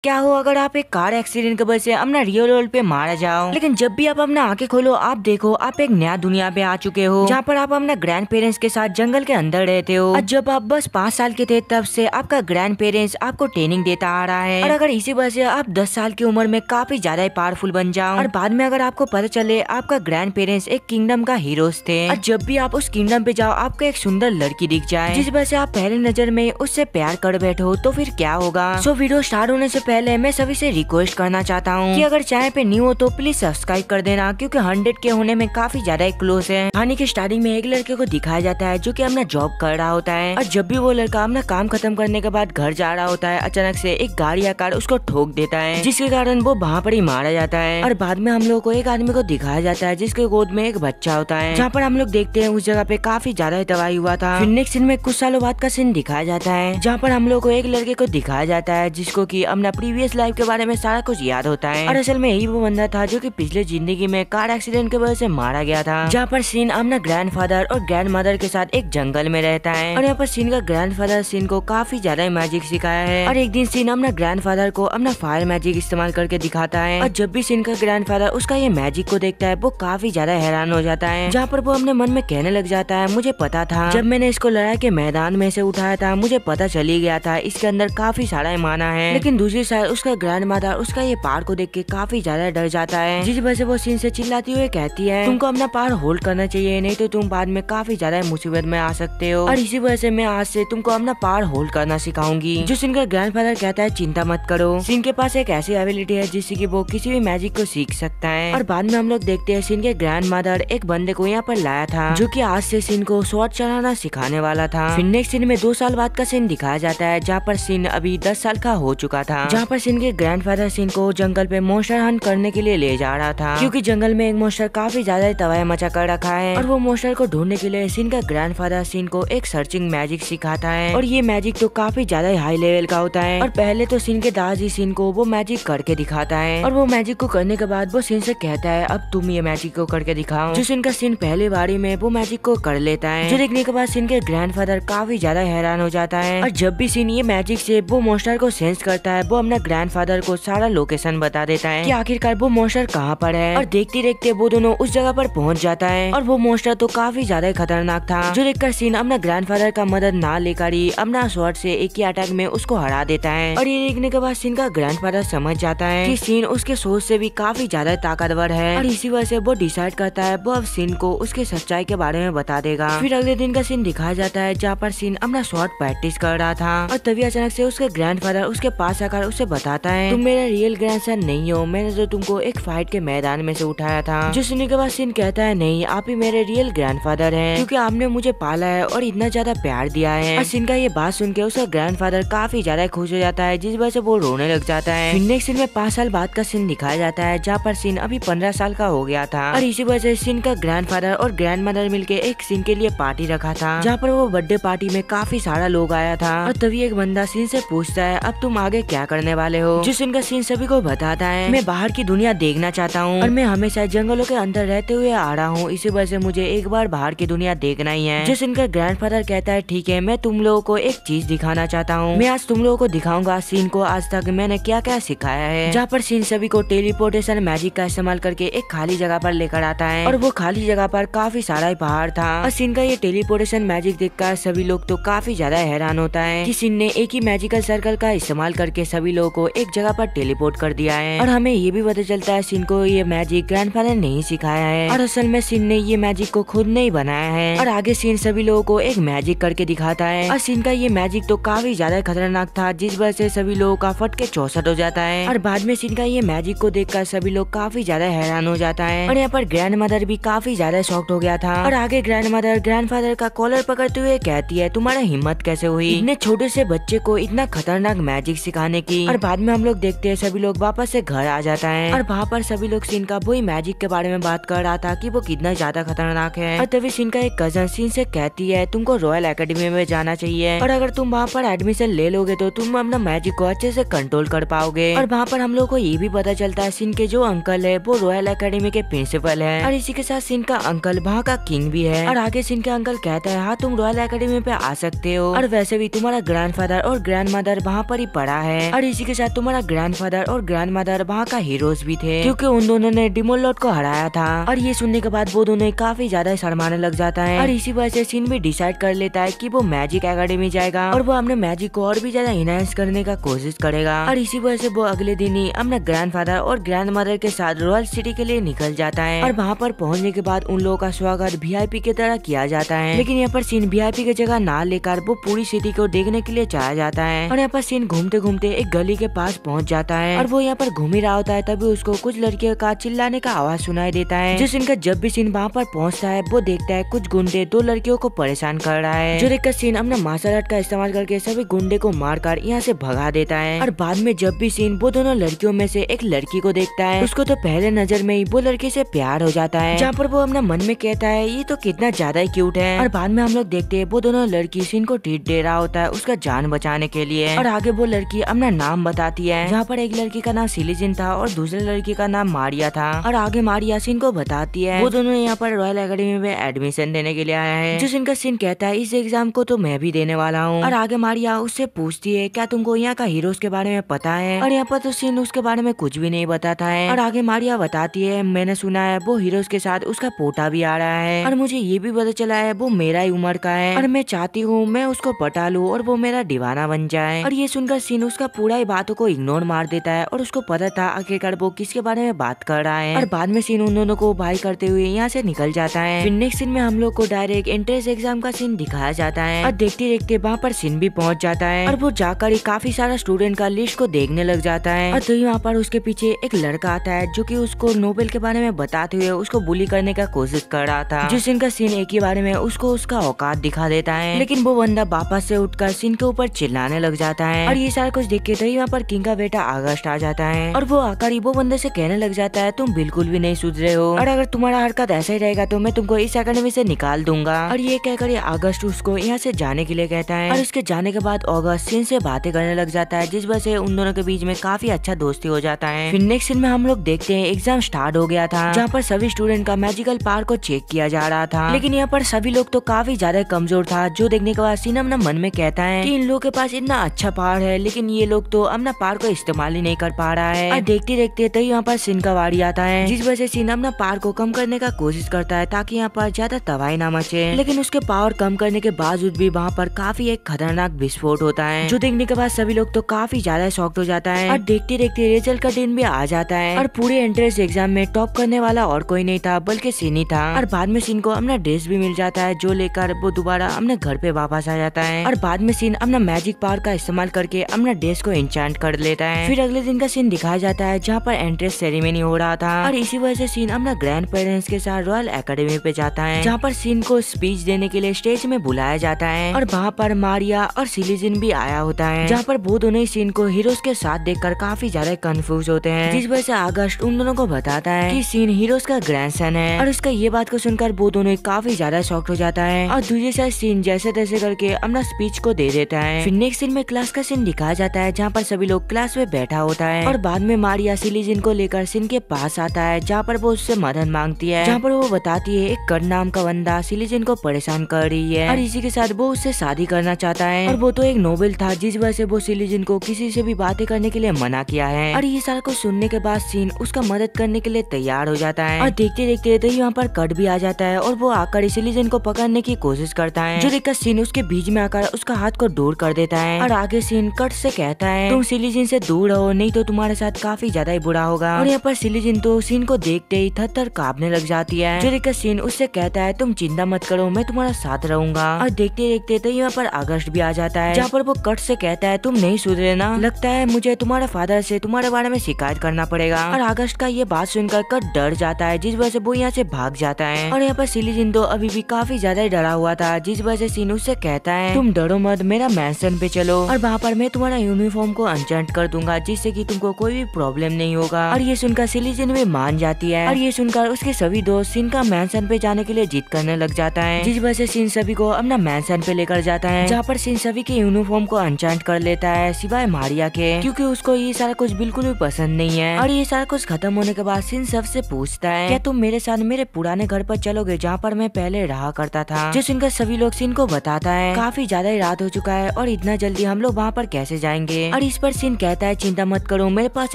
क्या हो अगर आप एक कार एक्सीडेंट की वजह से अपना रियल वर्ल्ड पे मारा जाओ, लेकिन जब भी आप अपना आंखें खोलो आप देखो आप एक नया दुनिया पे आ चुके हो, जहाँ पर आप अपना ग्रैंड पेरेंट्स के साथ जंगल के अंदर रहते हो। और जब आप बस 5 साल के थे तब से आपका ग्रैंड पेरेंट्स आपको ट्रेनिंग देता आ रहा है। और अगर इसी वजह से आप 10 साल की उम्र में काफी ज्यादा पावरफुल बन जाओ और बाद में अगर आपको पता चले आपका ग्रैंड पेरेंट्स एक किंगडम का हीरोज थे, और जब भी आप उस किंगडम पे जाओ आपको एक सुंदर लड़की दिख जाए जिस वजह से आप पहली नजर में उससे प्यार कर बैठो, तो फिर क्या होगा। सो वीडियो स्टार्ट होने से पहले मैं सभी से रिक्वेस्ट करना चाहता हूँ कि अगर चैनल पे न्यू हो तो प्लीज सब्सक्राइब कर देना, क्योंकि 100 के होने में काफी ज्यादा क्लोज है। कहानी के स्टार्टिंग में एक लड़के को दिखाया जाता है जो कि अपना जॉब कर रहा होता है, और जब भी वो लड़का अपना काम खत्म करने के बाद घर जा रहा होता है अचानक से एक गाड़ी या कार उसको ठोक देता है, जिसके कारण वो वहाँ पर ही मारा जाता है। और बाद में हम लोग को एक आदमी को दिखाया जाता है जिसके गोद में एक बच्चा होता है, जहाँ पर हम लोग देखते हैं उस जगह पे काफी ज्यादा तबाही हुआ था। फिर नेक्स्ट सीन में कुछ सालों बाद का सीन दिखाया जाता है जहाँ पर हम लोग को एक लड़के को दिखाया जाता है जिसको की अपना प्रीवियस लाइफ के बारे में सारा कुछ याद होता है, और असल में यही वो बंदा था जो कि पिछले जिंदगी में कार एक्सीडेंट की वजह से मारा गया था। जहाँ पर सीन अपना ग्रैंडफादर और ग्रैंड मदर के साथ एक जंगल में रहता है, और यहाँ पर सीन का ग्रैंडफादर सीन को काफी ज्यादा मैजिक सिखाया है। और एक दिन सीन अपना ग्रैंडफादर को अपना फायर मैजिक इस्तेमाल करके दिखाता है, और जब भी सीन का ग्रैंडफादर उसका ये मैजिक को देखता है वो काफी ज्यादा हैरान हो जाता है, जहाँ पर वो अपने मन में कहने लग जाता है मुझे पता था जब मैंने इसको लड़ाई के मैदान में से उठाया था, मुझे पता चली गया था इसके अंदर काफी सारा माना है। लेकिन दूसरी साइड उसका ग्रैंड मदर उसका ये पार को देख के काफी ज्यादा डर जाता है, जिस वजह से वो सीन से चिल्लाती हुए कहती है तुमको अपना पार होल्ड करना चाहिए, नहीं तो तुम बाद में काफी ज्यादा मुसीबत में आ सकते हो, और इसी वजह से मैं आज से तुमको अपना पार होल्ड करना सिखाऊंगी। जो सीन का ग्रैंडफादर कहता है चिंता मत करो, सीन के पास एक ऐसी एबिलिटी है जिससे कि वो किसी भी मैजिक को सीख सकता है। और बाद में हम लोग देखते हैं सीन के ग्रैंड मदर एक बंदे को यहाँ पर लाया था जो कि आज से सीन को स्वॉर्ड चलाना सिखाने वाला था। फिर नेक्स्ट सीन में 2 साल बाद का सीन दिखाया जाता है जहाँ पर सीन अभी 10 साल का हो चुका था, जहाँ पर सीन के ग्रैंडफादर सीन को जंगल पे मॉन्स्टर हंट करने के लिए ले जा रहा था, क्योंकि जंगल में एक मॉन्स्टर काफी ज्यादा तबाही मचा कर रखा है। और वो मॉन्स्टर को ढूंढने के लिए सीन का ग्रैंडफादर सीन को एक सर्चिंग मैजिक सिखाता है, और ये मैजिक तो काफी ज्यादा हाई लेवल का होता है। और पहले तो सीन के दादाजी सीन को वो मैजिक करके दिखाता है, और वो मैजिक को करने के बाद वो सीन से कहता है अब तुम ये मैजिक को करके दिखाओ। जो सीन का सीन पहली बारी में वो मैजिक को कर लेता है, जो देखने के बाद सीन के ग्रैंडफादर काफी ज्यादा हैरान हो जाता है। और जब भी सीन ये मैजिक से वो मॉन्स्टर को सेंस करता है वो अपना ग्रैंडफादर को सारा लोकेशन बता देता है कि आखिरकार वो मॉन्स्टर कहाँ पर है, और देखते देखते वो दोनों उस जगह पर पहुंच जाता है। और वो मॉन्स्टर तो काफी ज्यादा खतरनाक था, जो देखकर सीन अपना ग्रैंडफादर का मदद ना लेकर ही अपना स्वॉर्ड से एक ही अटैक में उसको हरा देता है। और ये देखने के बाद सीन का ग्रैंडफादर समझ जाता है कि सीन उसके सोच से भी काफी ज्यादा ताकतवर है, और इसी वजह से वो डिसाइड करता है वो अब सीन को उसके सच्चाई के बारे में बता देगा। फिर अगले दिन का सीन दिखाया जाता है जहाँ पर सीन अपना स्वॉर्ड प्रैक्टिस कर रहा था, और तभी अचानक से उसके ग्रैंडफादर उसके पास आकर उसे बताता है तुम मेरा रियल ग्रैंडसन नहीं हो, मैंने तो तुमको एक फाइट के मैदान में से उठाया था। जो सुनने के बाद सीन कहता है नहीं आप ही मेरे रियल ग्रैंडफादर हैं, क्योंकि आपने मुझे पाला है और इतना ज्यादा प्यार दिया है। और सीन का ये बात सुन के उसका ग्रैंडफादर काफी ज्यादा खुश हो जाता है, जिस वजह से वो रोने लग जाता है। फिर नेक्स्ट सीन में 5 साल बाद का सीन दिखाया जाता है जहाँ पर सीन अभी 15 साल का हो गया था, और इसी वजह से सीन का ग्रैंडफादर और ग्रैंड मदर मिलके एक सीन के लिए पार्टी रखा था, जहाँ पर वो बर्थडे पार्टी में काफी सारा लोग आया था। और तभी एक बंदा सीन से पूछता है अब तुम आगे क्या करने वाले हो। जो सीन का सीन सभी को बताता है मैं बाहर की दुनिया देखना चाहता हूँ, और मैं हमेशा जंगलों के अंदर रहते हुए आ रहा हूँ, इसी वजह से मुझे एक बार बाहर की दुनिया देखना ही है। जो सीन का ग्रैंडफादर कहता है ठीक है मैं तुम लोगों को एक चीज दिखाना चाहता हूँ, मैं आज तुम लोगों को दिखाऊंगा सीन को आज तक मैंने क्या क्या सिखाया है। जहाँ पर सीन सभी को टेलीपोर्टेशन मैजिक का इस्तेमाल करके एक खाली जगह पर लेकर आता है, और वो खाली जगह पर काफी सारा पहाड़ था। और सीन का ये टेलीपोर्टेशन मैजिक देखकर सभी लोग तो काफी ज्यादा हैरान होता है कि सीन ने एक ही मैजिकल सर्कल का इस्तेमाल करके सभी लोगों को एक जगह पर टेलीपोर्ट कर दिया है। और हमें ये भी पता चलता है सीन को ये मैजिक ग्रैंडफादर नहीं सिखाया है, और असल में सीन ने ये मैजिक को खुद नहीं बनाया है। और आगे सीन सभी लोगों को एक मैजिक करके दिखाता है, और सीन का ये मैजिक तो काफी ज्यादा खतरनाक था, जिस वजह से सभी लोगों का फट के चौसठ हो जाता है। और बाद में सीन का ये मैजिक को देखकर सभी लोग काफी ज्यादा हैरान हो जाता है, और यहाँ पर ग्रैंड मदर भी काफी ज्यादा शॉक्ड हो गया था। और आगे ग्रैंड मदर ग्रैंडफादर का कॉलर पकड़ते हुए कहती है तुम्हारा हिम्मत कैसे हुई इतने छोटे से बच्चे को इतना खतरनाक मैजिक सिखाने की। और बाद में हम लोग देखते हैं सभी लोग वापस से घर आ जाता है, और वहाँ पर सभी लोग सीन का वही मैजिक के बारे में बात कर रहा था कि वो कितना ज्यादा खतरनाक है। और तभी सीन का एक कजन सीन से कहती है तुमको रॉयल एकेडमी में जाना चाहिए, और अगर तुम वहाँ पर एडमिशन ले लोगे तो तुम अपना मैजिक को अच्छे से कंट्रोल कर पाओगे। और वहाँ पर हम लोग को ये भी पता चलता है सीन के जो अंकल है वो रॉयल एकेडमी के प्रिंसिपल है, और इसी के साथ सीन का अंकल वहाँ का किंग भी है। और आगे सीन का अंकल कहता है हाँ तुम रॉयल एकेडमी पे आ सकते हो, और वैसे भी तुम्हारा ग्रैंडफादर और ग्रैंड मदर वहाँ पर ही पढ़ा है। और इसी के साथ तुम्हारा ग्रैंडफादर और ग्रैंडमदर वहाँ का हीरोज भी थे, क्योंकि उन दोनों ने डिमोन लॉर्ड को हराया था। और ये सुनने के बाद वो दोनों काफी ज्यादा शर्माने लग जाता है और इसी वजह से सीन भी डिसाइड कर लेता है कि वो मैजिक एकेडमी जाएगा और वो अपने मैजिक को और भी ज्यादा इनहेंस करने का कोशिश करेगा। और इसी वजह से वो अगले दिन ही अपने ग्रैंडफादर और ग्रैंडमदर के साथ रॉयल सिटी के लिए निकल जाता है। और वहाँ पर पहुँचने के बाद उन लोगों का स्वागत VIP की तरह किया जाता है, लेकिन यहाँ पर सीन VIP की जगह ना लेकर वो पूरी सिटी को देखने के लिए चला जाता है। और यहाँ पर सीन घूमते घूमते एक गली के पास पहुँच जाता है और वो यहाँ पर घूम ही रहा होता है, तभी उसको कुछ लड़कियों का चिल्लाने का आवाज सुनाई देता है। जिस इनका जब भी सीन वहाँ पर पहुँचता है वो देखता है कुछ गुंडे 2 लड़कियों को परेशान कर रहा है, जो देखकर सीन अपना मार्शल आर्ट का इस्तेमाल करके सभी गुंडे को मारकर यहाँ से भगा देता है। और बाद में जब भी सीन वो दोनों लड़कियों में से एक लड़की को देखता है, उसको तो पहले नजर में ही वो लड़की से प्यार हो जाता है, जहाँ पर वो अपना मन में कहता है ये तो कितना ज्यादा ही क्यूट है। और बाद में हम लोग देखते हैं वो दोनों लड़की सीन को ट्रीट दे रहा होता है उसका जान बचाने के लिए। और आगे वो लड़की अपना नाम बताती है, जहाँ पर एक लड़की का नाम सिलीजिन था और दूसरे लड़की का नाम मारिया था। और आगे मारिया सीन को बताती है वो दोनों यहाँ पर रॉयल एकेडमी में एडमिशन देने के लिए आया है। जो सीन का सीन कहता है इस एग्जाम को तो मैं भी देने वाला हूँ। और आगे मारिया उससे पूछती है क्या तुमको यहाँ का हीरोज के बारे में पता है, और यहाँ पर तो सीन उसके बारे में कुछ भी नहीं बताता है। और आगे मारिया बताती है मैंने सुना है वो हीरोज के साथ उसका पोता भी आ रहा है, और मुझे ये भी पता चला है वो मेरा ही उम्र का है, और मैं चाहती हूँ मैं उसको पटा लूँ और वो मेरा दीवाना बन जाए। और ये सुनकर सीन उसका पूरा ही बातों को इग्नोर मार देता है और उसको पता था आखिरकार वो किसके बारे में बात कर रहा है। और बाद में सीन उन दोनों को बाय करते हुए यहाँ से निकल जाता है। फिर नेक्स्ट सीन में हम लोग को डायरेक्ट एंट्रेंस एग्जाम का सीन दिखाया जाता है और देखते देखते वहाँ पर सीन भी पहुँच जाता है और वो जाकर ही काफी सारा स्टूडेंट का लिस्ट को देखने लग जाता है। और तो वहाँ पर उसके पीछे एक लड़का आता है जो कि उसको नोबेल के बारे में बताते हुए उसको बुली करने का कोशिश कर रहा था। जिस सीन का सीन एक ही बारे में उसको उसका औकात दिखा देता है, लेकिन वो बंदा वापस से उठकर सीन के ऊपर चिल्लाने लग जाता है। और ये सारा कुछ देख के तभी वहाँ पर किंग का बेटा अगस्ट आ जाता है और वो आकर ही वो बंदे से कहने लग जाता है तुम बिल्कुल भी नहीं सुधरे हो, और अगर तुम्हारा हरकत ऐसा ही रहेगा तो मैं तुमको इस एकेडमी से निकाल दूंगा। और ये कहकर ये अगस्ट उसको यहाँ से जाने के लिए कहता है। और इसके जाने के बाद अगस्ट सीन से बातें करने लग जाता है, जिस वजह से उन दोनों के बीच में काफी अच्छा दोस्ती हो जाता है। फिर नेक्स्ट सीन में हम लोग देखते हैं एग्जाम स्टार्ट हो गया था, जहाँ पर सभी स्टूडेंट का मैजिकल पावर को चेक किया जा रहा था, लेकिन यहाँ पर सभी लोग तो काफी ज्यादा कमजोर था, जो देखने के बाद सीन अपना मन में कहता है कि इन लोगों के पास इतना अच्छा पावर है लेकिन ये लोग तो अपना पावर को इस्तेमाल ही नहीं कर पा रहा है। और देखते देखते तभी यहाँ पर सीन का वारी आता है, जिस वजह से सीन अपना पावर को कम करने का कोशिश करता है ताकि यहाँ पर ज्यादा तबाही ना मचे, लेकिन उसके पावर कम करने के बावजूद भी वहाँ पर काफी एक खतरनाक विस्फोट होता है, जो देखने के बाद सभी लोग तो काफी ज्यादा शॉक्ड हो जाता है। और देखते देखते रिजल्ट का दिन भी आ जाता है और पूरे एंट्रेंस एग्जाम में टॉप करने वाला और कोई नहीं था बल्कि सीन ही था। और बाद में सीन को अपना ड्रेस भी मिल जाता है, जो लेकर वो दोबारा अपने घर पे वापस आ जाता है। और बाद में सीन अपना मैजिक पावर का इस्तेमाल करके अपना ड्रेस को इंचांट कर लेता है। फिर अगले दिन का सीन दिखाया जाता है जहाँ पर एंट्रेंस सेरेमनी हो रहा था, और इसी वजह से सीन अपना ग्रैंड पेरेंट्स के साथ रॉयल एकेडमी पे जाता है, जहाँ पर सीन को स्पीच देने के लिए स्टेज में बुलाया जाता है। और वहाँ पर मारिया और सिलीजिन भी आया होता है, जहाँ पर वो दोनों ही सीन को हीरोज के साथ देखकर काफी ज्यादा कंफ्यूज होते हैं, जिस वजह से अगस्ट उन दोनों को बताता है कि सीन हीरोज का ग्रैंडसन है। और उसका ये बात को सुनकर वो दोनों काफी ज्यादा शॉक्ड हो जाता है और दूसरे साइड सीन जैसे तैसे करके अपना स्पीच को दे देता है। फिर नेक्स्ट सीन में क्लास का सीन दिखाया जाता है, जहाँ पर सभी लोग क्लास में बैठा होता है और बाद में मारिया सिलीजिन को लेकर सीन के पास आता है, जहाँ पर वो उससे मदद मांगती है, जहाँ पर वो बताती है एक कर्ण नाम का बंदा सिलीजिन को परेशान कर रही है और इसी के साथ वो उससे शादी करना चाहता है, और वो तो एक नोबेल था जिस वजह से वो सिलीजिन को किसी से भी बातें करने के लिए मना किया है। और ये सारा कुछ सुनने के बाद सीन उसका मदद करने के लिए तैयार हो जाता है और देखते देखते तो यहाँ पर कट भी आ जाता है और वो आकर सिलीजिन को पकड़ने की कोशिश करता है, जो देखकर सीन उसके बीच में आकर उसका हाथ को दूर कर देता है। और आगे सीन कट से कहता है तुम सिलीजिन से दूर रहो नहीं तो तुम्हारे साथ काफी ज्यादा ही बुरा होगा। और यहाँ पर सिलीजिन तो सीन को देखते ही थर-थर कांपने लग जाती है, जो देखकर सीन उससे कहता है तुम चिंता मत करो मैं तुम्हारा साथ रहूंगा। और देखते देखते तो यहाँ पर अगस्ट भी आ जाता है, जहाँ पर वो कट से कहता है तुम नहीं सुधरे ना, लगता है मुझे तुम्हारे फादर से तुम्हारे बारे में शिकायत करना पड़ेगा। और अगस्ट का ये बात सुनकर कट डर जाता है, जिस वजह से वो यहाँ से भाग जाता है। और यहाँ पर सिलीजिन तो अभी भी काफी ज्यादा ही डरा हुआ था, जिस वजह से सीन उससे कहता है तुम डरो मत मेरा मैंशन पे चलो और वहाँ पर मैं तुम्हारा यूनिफॉर्म को अनचेंट कर दूंगा जिससे कि तुमको कोई भी प्रॉब्लम नहीं होगा। और ये सुनकर सिलीजिन भी मान जाती है और ये सुनकर उसके सभी दोस्त सीन का मैंशन पे जाने के लिए जिद करने लग जाता है, जिस वजह से सीन सभी को अपना मैंशन पे लेकर जाता है, जहाँ पर सीन सभी के यूनिफॉर्म को अनचेंट कर लेता है सिवाय मारिया के, क्योंकि उसको ये सारा कुछ बिल्कुल भी पसंद नहीं है। और ये सारा कुछ खत्म होने के बाद सीन सबसे पूछता है क्या तुम मेरे साथ मेरे पुराने घर पर चलोगे जहाँ पर मैं पहले रहा करता था, जो सुनकर सभी लोग सीन को बताता है काफी ज्यादा ही रात हो चुका है और इतना जल्दी हम लोग वहाँ पर कैसे जाएंगे। और इस पर सीन कहता है चिंता मत करो, मेरे पास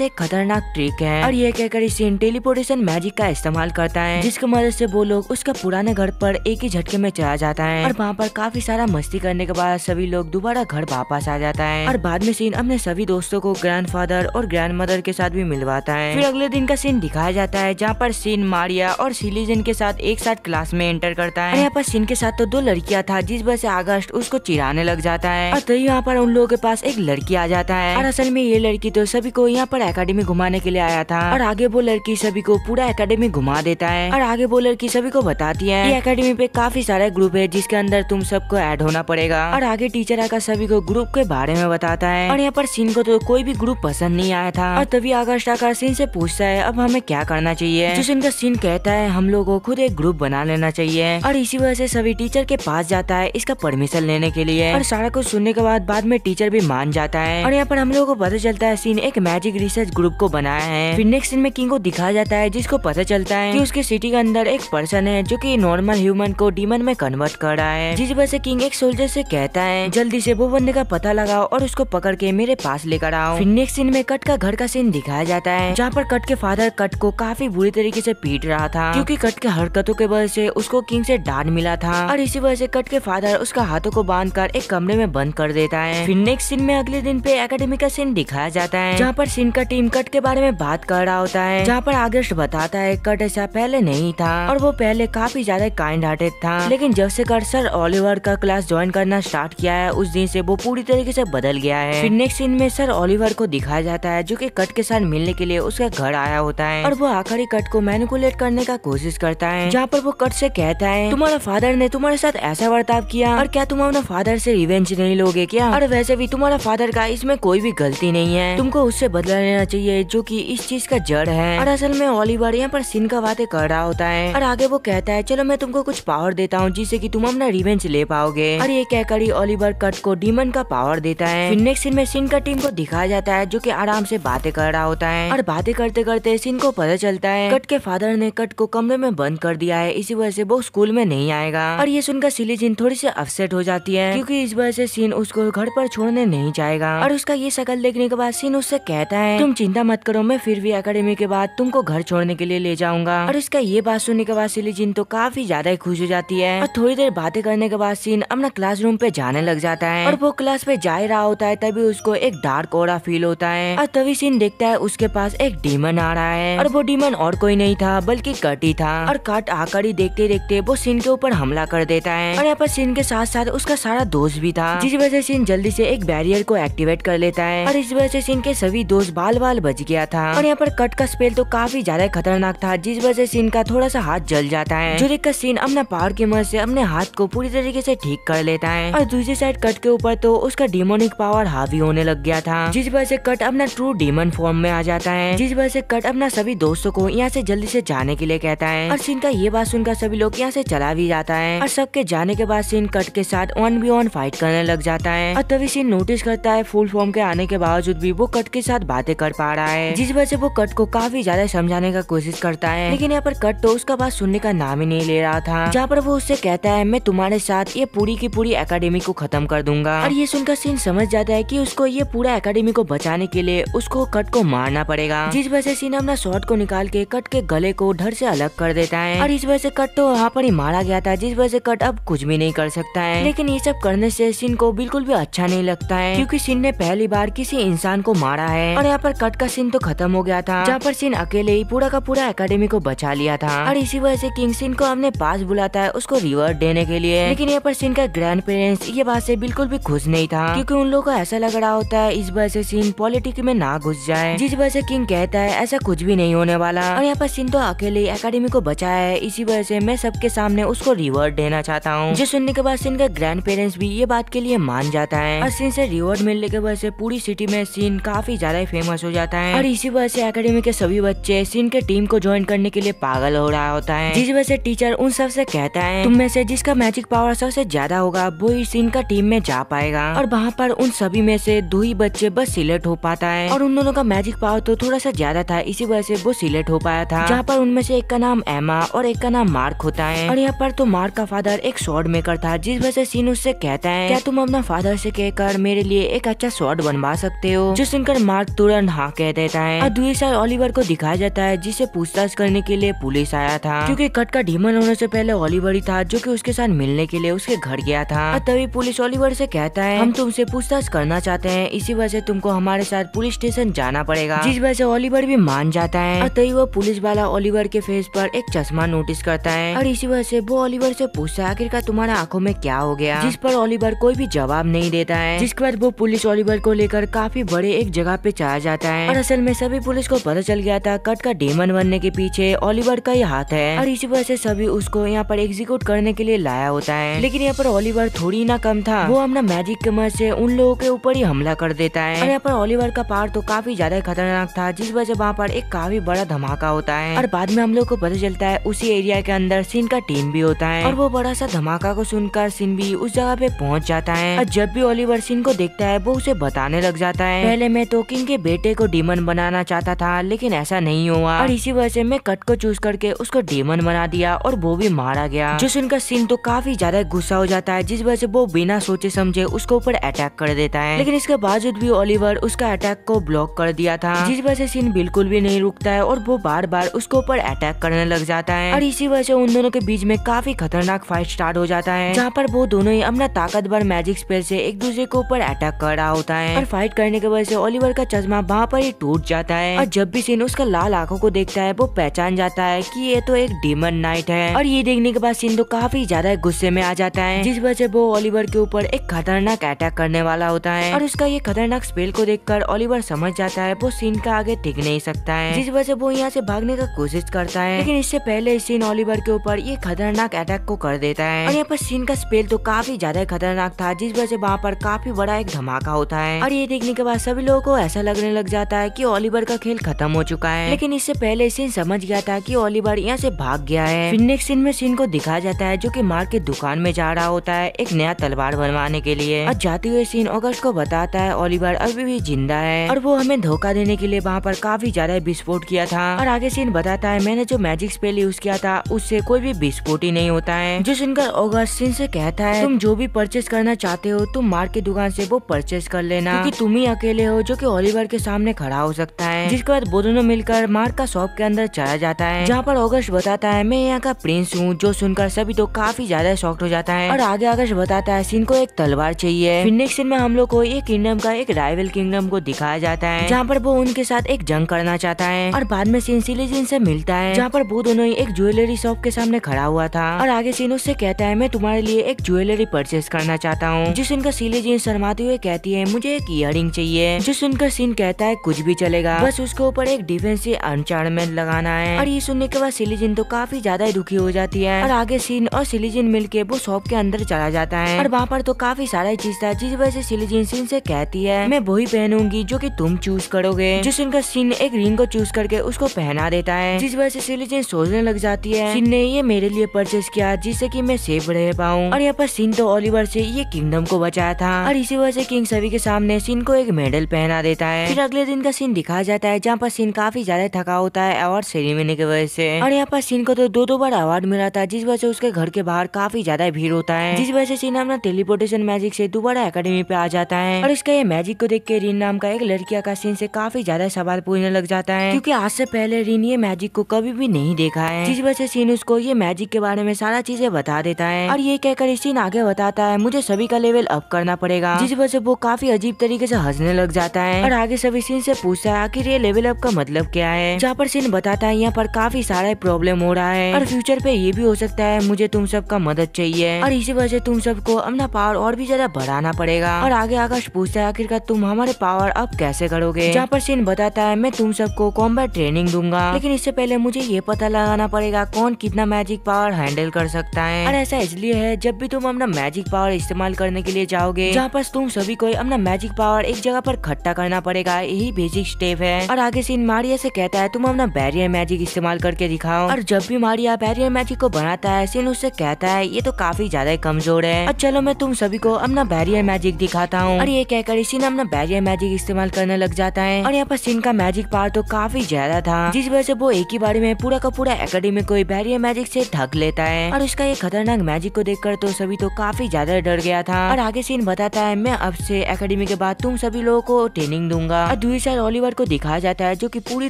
एक खतरनाक ट्रिक है। और ये कहकर सीन टेलीपोर्टेशन मैजिक का इस्तेमाल करता है, जिसकी मदद से वो लोग उसका पुराने घर पर एक ही झटके में चला जाता है। और वहाँ पर काफी सारा मस्ती करने के बाद सभी लोग दोबारा घर वापस आ जाता है। और बाद में सीन अपने सभी दोस्तों को ग्रैंडफादर और ग्रैंडमदर के साथ भी मिलवाता है। फिर अगले दिन का सीन दिखाया जाता है, जहाँ पर सीन मारिया और सिलीजन के साथ एक साथ क्लास में एंटर करता है। यहाँ पर सीन के साथ तो 2 लड़कियां था, जिस वजह से अगस्त उसको चिढ़ाने लग जाता है। और तभी यहाँ पर उन लोगों के पास एक लड़की आ जाता है। और असल में ये लड़की तो सभी को यहाँ पर एकेडमी घुमाने के लिए आया था। और आगे वो लड़की सभी को पूरा एकेडमी घुमा देता है। और आगे वो लड़की सभी को बताती है कि एकेडमी पे काफी सारे ग्रुप है, जिसके अंदर तुम सबको ऐड होना पड़ेगा। और आगे टीचर आकर सभी को ग्रुप के बारे में बताता है। और यहाँ पर सीन को तो कोई भी ग्रुप पसंद नहीं आया था। और तभी अगस्त आकर सीन से पूछता है अब हमें क्या करना चाहिए। जिस इनका सीन कहता है हम लोगों को खुद एक ग्रुप बना लेना चाहिए। और इसी वजह से सभी टीचर के पास जाता है इसका परमिशन लेने के लिए। और सारा कुछ सुनने के बाद में टीचर भी मान जाता है। और यहाँ पर हम लोगों को पता चलता है सीन एक मैजिक रिसर्च ग्रुप को बनाया है। फिर नेक्स्ट सीन में किंग को दिखाया जाता है, जिसको पता चलता है कि उसके सिटी के अंदर एक पर्सन है जो कि नॉर्मल ह्यूमन को डीमन में कन्वर्ट कर रहा है। जिस वजह से किंग एक सोल्जर से कहता है जल्दी से वो बंदे का पता लगाओ और उसको पकड़ के मेरे पास लेकर आओ। फिर नेक्स्ट सीन में कट का घर का सीन दिखाया जाता है, जहाँ पर कट के फादर कट को काफी बुरी तरीके से पीट रहा था, क्योंकि कट के हरकतों के वजह से उसको किंग से डांट मिला था। और इसी वजह से कट के फादर उसका हाथों को बांधकर एक कमरे में बंद कर देता है। फिर नेक्स्ट सीन में अगले दिन पे एकेडमी का सीन दिखाया जाता है, जहाँ पर सीन का टीम कट के बारे में बात कर रहा होता है, जहाँ पर अगस्त बताता है कट ऐसा पहले नहीं था और वो पहले काफी ज्यादा काइंड हार्टेड था, लेकिन जब से कट सर ओलिवर का क्लास ज्वाइन करना स्टार्ट किया है उस दिन से वो पूरी तरीके से बदल गया है। फिर नेक्स्ट सीन में सर ओलिवर को दिखाया जाता है, जो कि कट के साथ मिलने के लिए उसका घर आया होता है। और वो आखिरी कट को मैनिपुलेट करने का कोशिश करता है, जहाँ पर वो कट से कहता है तुम्हारा फादर ने तुम्हारे साथ ऐसा बर्ताव किया और क्या तुम अपने फादर से रिवेंज नहीं लोगे क्या? और वैसे भी तुम्हारा फादर का इसमें कोई भी गलती नहीं है, तुमको उससे बदला लेना चाहिए, जो कि इस चीज का जड़ है। और असल में ओलिवर यहाँ पर सीन का बातें कर रहा होता है। और आगे वो कहता है चलो मैं तुमको कुछ पावर देता हूँ जिससे कि तुम अपना रिवेंज ले पाओगे। और ये कहकर ही ओलिवर कट को डीमन का पावर देता है। फिर नेक्स्ट सीन में सीन का टीम को दिखाया जाता है, जो कि आराम से बातें कर रहा होता है। और बातें करते करते सीन को पता चलता है कट के फादर ने कट को कमरे में बंद कर दिया है, इसी वजह से वो स्कूल में नहीं आएगा। और ये सुनकर सिलीजिन थोड़ी सी अपसेट हो जाती है, क्योंकि इस वजह से सीन उसको घर पर छोड़ने नहीं जाएगा। और उसका ये शक्ल देखने के बाद सीन उससे कहता है तुम चिंता मत करो, मैं फिर भी एकेडमी के बाद तुमको घर छोड़ने के लिए ले जाऊंगा। और इसका ये बात सुनने के बाद सिलीजिन तो काफी ज्यादा खुश हो जाती है। और थोड़ी देर बातें करने के बाद सीन अपना क्लासरूम पे जाने लग जाता है। और वो क्लास पे जा रहा होता है, तभी उसको एक डार्क ऑरा फील होता है। और तभी सीन देखता है उसके पास एक डीमन आ रहा है। और वो डीमन और कोई नहीं था बल्कि कट ही था। और कट आकर ही देखते देखते वो सीन के ऊपर हमला कर देता है। और यहाँ पर सीन के साथ साथ उसका सारा दोस्त भी था, जिस वजह से सीन जल्दी से एक बैरियर को एक्टिवेट कर लेता है। और इस वजह से सीन के सभी दोस्त बाल बाल बच गया था। और यहाँ पर कट का स्पेल तो काफी ज्यादा खतरनाक था, जिस वजह से सीन का थोड़ा सा हाथ जल जाता है, जो देखकर सीन अपना पावर की मदद से अपने हाथ को पूरी तरीके से ठीक कर लेता है। और दूसरी साइड कट के ऊपर तो उसका डिमोनिक पावर हावी होने लग गया था, जिस वजह से कट अपना ट्रू डीमन फॉर्म में आ जाता है। जिस वजह से कट अपना सभी दोस्तों को यहाँ से जल्दी से जाने के लिए कहता है। और सीन का ये बात सुनकर सभी लोग यहाँ से चला भी जाता है। और सबके जाने के बाद सीन कट के साथ 1v1 फाइट करने लग जाता है। और तभी सीन नोटिस करता है फुल फॉर्म के आने के बावजूद भी वो कट के साथ बातें कर पा रहा है, जिस वजह से वो कट को काफी ज्यादा समझाने का कोशिश करता है। लेकिन यहाँ पर कट तो उसका बात सुनने का नाम ही नहीं ले रहा था, जहाँ पर वो उससे कहता है मैं तुम्हारे साथ ये पूरी की पूरी एकेडमी को खत्म कर दूंगा। और ये सुनकर सीन समझ जाता है कि उसको ये पूरा एकेडमी को बचाने के लिए उसको कट को मारना पड़ेगा, जिस वजह से सीन अपना शॉर्ट को निकाल के कट के गले को धड़ से अलग कर देता है। और इस वजह से कट तो वहाँ पर ही मारा गया था, जिस वजह से कट अब कुछ भी नहीं कर सकता है। लेकिन ये सब करने से सीन को बिल्कुल भी अच्छा नहीं लगता है, क्योंकि सीन ने पहली बार किसी इंसान को मारा है। और यहाँ पर कट का सीन तो खत्म हो गया था, जहाँ पर सीन अकेले ही पूरा का पूरा एकेडमी को बचा लिया था। और इसी वजह से किंग सीन को अपने पास बुलाता है उसको रिवॉर्ड देने के लिए। लेकिन यहाँ पर सीन का ग्रैंड पेरेंट्स ये बात से बिल्कुल भी खुश नहीं था, क्योंकि उन लोगों को ऐसा लग रहा होता है इस वजह से सीन पॉलिटिक्स में ना घुस जाए, जिस वजह से किंग कहता है ऐसा कुछ भी नहीं होने वाला। और यहाँ पर सीन तो अकेले एकेडमी को बचाया है, इसी वजह से मैं सबके सामने उसको रिवॉर्ड देना चाहता हूँ। जो सुनने के बाद सीन का ग्रैंड पेरेंट्स भी ये बात के लिए मान जाता है। और सीन से रिवॉर्ड मिलने के वजह से पूरी सिटी में सीन काफी ज्यादा फेमस हो जाता है। और इसी वजह से एकेडमी के सभी बच्चे सीन के टीम को ज्वाइन करने के लिए पागल हो रहा होता है, जिस वजह से टीचर उन सब से कहता है तुम में से जिसका मैजिक पावर सबसे ज्यादा होगा वो ही सीन का टीम में जा पाएगा। और वहाँ पर उन सभी में से 2 ही बच्चे बस सिलेक्ट हो पाता है, और उन दोनों का मैजिक पावर तो थोड़ा सा ज्यादा था, इसी वजह से वो सिलेक्ट हो पाया था। जहाँ पर उनमें से एक का नाम एमा और एक का नाम मार्क होता है। और यहाँ पर तो मार्क का फादर एक स्वॉर्ड मेकर था, जिस वजह से सीन उससे कहता है क्या तुम अपना फादर से कहकर मेरे लिए एक अच्छा स्वॉर्ड शॉट बनवा सकते हो। जो सुनकर मार्क तुरंत हाँ कह देता है और दूसरी साइड ओलिवर को दिखाया जाता है जिसे पूछताछ करने के लिए पुलिस आया था, क्योंकि कट का डीमन होने से पहले ओलिवर ही था जो कि उसके साथ मिलने के लिए उसके घर गया था। और तभी पुलिस ओलिवर से कहता है हम तुमसे पूछताछ करना चाहते हैं, इसी वजह से तुमको हमारे साथ पुलिस स्टेशन जाना पड़ेगा, जिस वजह से ओलिवर भी मान जाता है। और तभी वो पुलिस वाला ओलिवर के फेस पर एक चश्मा नोटिस करता है और इसी वजह से वो ओलिवर से पूछता है आखिरकार तुम्हारे आंखों में क्या हो गया, जिस पर ओलिवर कोई भी जवाब नहीं देता है। जिसके बाद वो पुलिस ओलिवर को लेकर काफी बड़े एक जगह पे चला जाता है और असल में सभी पुलिस को पता चल गया था कट का डेमन बनने के पीछे ओलिवर का ही हाथ है और इसी वजह से सभी उसको यहाँ पर एग्जीक्यूट करने के लिए लाया होता है। लेकिन यहाँ पर ओलिवर थोड़ी ना कम था, वो अपना मैजिक की मदद से उन लोगों के ऊपर ही हमला कर देता है और यहाँ पर ओलिवर का पावर तो काफी ज्यादा खतरनाक था, जिस वजह से वहाँ पर एक काफी बड़ा धमाका होता है और बाद में हम लोग को पता चलता है उसी एरिया के अंदर सिन का टीम भी होता है और वो बड़ा सा धमाका को सुनकर सिन भी उस जगह पे पहुँच जाता है। और जब भी ओलिवर सिन को देखता है वो उसे बताने लग जाता है पहले मैं तो किंग के बेटे को डीमन बनाना चाहता था लेकिन ऐसा नहीं हुआ और इसी वजह से मैं कट को चूज करके उसको डीमन बना दिया और वो भी मारा गया। जो सुनकर सिन तो काफी ज्यादा गुस्सा हो जाता है, जिस वजह से वो बिना सोचे समझे उसके ऊपर अटैक कर देता है। लेकिन इसके बावजूद भी ओलिवर उसका अटैक को ब्लॉक कर दिया था, जिस वजह से सिन बिल्कुल भी नहीं रुकता है और वो बार बार उसके ऊपर अटैक करने लग जाता है और इसी वजह से उन दोनों के बीच में काफी खतरनाक फाइट स्टार्ट हो जाता है, जहाँ पर वो दोनों ही अपना ताकतवर मैजिक स्पेल से एक दूसरे के ऊपर अटैक कर रहा होता है और फाइट करने की वजह से ओलिवर का चश्मा वहाँ पर ही टूट जाता है और जब भी सिन उसका लाल आंखों को देखता है वो पहचान जाता है कि ये तो एक डीमन नाइट है और ये देखने के बाद सिन तो काफी ज्यादा गुस्से में आ जाता है, जिस वजह से वो ओलिवर के ऊपर एक खतरनाक अटैक करने वाला होता है और उसका ये खतरनाक स्पेल को देखकर ओलिवर समझ जाता है वो सिन का आगे टिक नहीं सकता है, जिस वजह से वो यहाँ से भागने का कोशिश करता है। लेकिन इससे पहले सिन ओलिवर के ऊपर ये खतरनाक अटैक को कर देता है और यहाँ पर सिन का स्पेल तो काफी ज्यादा खतरनाक था, जिस वजह से वहाँ पर काफी बड़ा एक धमाका होता है और ये देखने के बाद सभी लोगों को ऐसा लगने लग जाता है कि ओलिवर का खेल खत्म हो चुका है। लेकिन इससे पहले सिन समझ गया था कि ओलिवर यहाँ से भाग गया है। फिर नेक्स्ट सीन में सिन को दिखाया जाता है जो कि मार्क के दुकान में जा रहा होता है एक नया तलवार बनवाने के लिए और जाते हुए सिन ऑगस्ट को बताता है ओलिवर अभी भी जिंदा है और वो हमें धोखा देने के लिए वहाँ पर काफी ज्यादा विस्फोट किया था और आगे सीन बताता है मैंने जो मैजिक स्पेल यूज किया था उससे कोई भी विस्फोट ही नहीं होता है। जो सुनकर ऑगस्ट सिन से कहता है तुम जो भी परचेज करना चाहते हो तुम मार्क की दुकान से वो परचेज कर लेना, क्योंकि तुम ही अकेले हो जो कि ओलिवर के सामने खड़ा हो सकता है। जिसके बाद वो दोनों मिलकर मार्क का शॉप के अंदर चला जाता है, जहाँ पर ऑगस्ट बताता है मैं यहाँ का प्रिंस हूँ। जो सुनकर सभी तो काफी ज्यादा शॉक्ड हो जाता है और आगे ऑगस्ट बताता है सिन को एक तलवार चाहिए। फिर नेक्स्ट सीन में हम लोग को एक किंगडम का एक राइवल किंगडम को दिखाया जाता है, जहाँ पर वो उनके साथ एक जंग करना चाहता है और बाद में सिन सिलीजिन से मिलता है, जहाँ पर वो दोनों ही एक ज्वेलरी शॉप के सामने खड़ा हुआ था और आगे सिन उससे कहता है मैं तुम्हारे लिए एक ज्वेलरी परचेज करना चाहता हूँ। जो सुनकर सिलीजिन शर्माते हुए कहती है मुझे एक इयररिंग चाहिए। जो सुनकर सिन कहता है कुछ भी चलेगा, बस उसके ऊपर एक डिफेंसिव अनचार्मेंट लगाना है। और ये सुनने के बाद सिलीजिन तो काफी ज्यादा दुखी हो जाती है और आगे सिन और सिलीजिन मिलके वो शॉप के अंदर चला जाता है और वहाँ पर तो काफी सारा चीज था, जिस वजह से सिलीजिन सिन से कहती है मैं वही पहनूंगी जो कि तुम चूज करोगे। जो सुनकर सिन एक रिंग को चूज करके उसको पहना देता है, जिस वजह से सिलीजिन सोचने लग जाती है सिन ने ये मेरे लिए परचेज किया जिससे कि मैं सेफ रह पाऊँ। और यहाँ पर सिन तो ओलिवर से ये किंगडम को बचाया था और इसी वजह से किंग सभी के सामने सिन को एक मेडल पहना देता है। फिर अगले दिन का सीन दिखाया जाता है जहाँ पर सिन काफी ज्यादा थका होता है अवार्ड सेरेमनी की वजह से और यहाँ पर सिन को तो दो बार अवार्ड मिला था, जिस वजह से उसके घर के बाहर काफी ज्यादा भीड़ होता है, जिस वजह से सिन अपना टेलीपोर्टेशन मैजिक से दोबारा एकेडमी पे आ जाता है और इसका ये मैजिक को देख के रिन नाम का एक लड़किया का सिन से काफी ज्यादा सवाल पूछने लग जाता है, क्योंकि आज से पहले रिन ये मैजिक को कभी भी नहीं देखा है, जिस वजह से सिन उसको ये मैजिक के बारे में सारा चीजें बता देता है और ये कहकर सिन आगे बताता है मुझे सभी का लेवल अप करना पड़ेगा, जिस वजह से वो काफी अजीब तरीके से हंसने लग जाता है और आगे सभी सिन से पूछता है आखिर ये लेवल अप का मतलब क्या है, जहाँ पर सिन बताता है यहाँ पर काफी सारा प्रॉब्लम हो रहा है और फ्यूचर पे ये भी हो सकता है मुझे तुम सबका मदद चाहिए और इसी वजह से तुम सबको अपना पावर और भी ज्यादा बढ़ाना पड़ेगा। और आगे आकाश पूछता है आखिरकार तुम हमारे पावर अप कैसे करोगे, जहाँ पर सिन बताता है मैं तुम सबको कॉम्बैट ट्रेनिंग दूंगा, लेकिन इससे पहले मुझे ये पता लगाना पड़ेगा कौन कितना मैजिक पावर हैंडल कर सकता है। और ऐसा इसलिए है जब भी तुम अपना मैजिक पावर इस्तेमाल करने के लिए जाओगे, जहाँ पर तुम सभी को अपना मैजिक पावर एक जगह पर इकट्ठा करना पड़ेगा, यही बेसिक स्टेप है। और आगे सिन मारिया से कहता है तुम अपना बैरियर मैजिक इस्तेमाल करके दिखाओ और जब भी मारिया बैरियर मैजिक को बनाता है सिन उससे कहता है ये तो काफी ज्यादा कमजोर है और चलो मैं तुम सभी को अपना बैरियर मैजिक दिखाता हूँ। और ये कहकर सिन अपना बैरियर मैजिक इस्तेमाल करने लग जाता है और यहाँ पर सिन का मैजिक पावर तो काफी ज्यादा था, जिस वजह से वो एक ही बारी में पूरा का पूरा एकेडमी को बैरियर मैजिक से ढक लेता है और उसका ये खतरनाक मैजिक को देखकर तो सभी तो काफी ज्यादा डर गया था। और आगे सिन बताता है मैं अब से एकेडमी एकेडमी के बाद तुम सभी लोगों को ट्रेनिंग दूंगा। और दूसरी साइड ओलिवर को दिखाया जाता है जो कि पूरी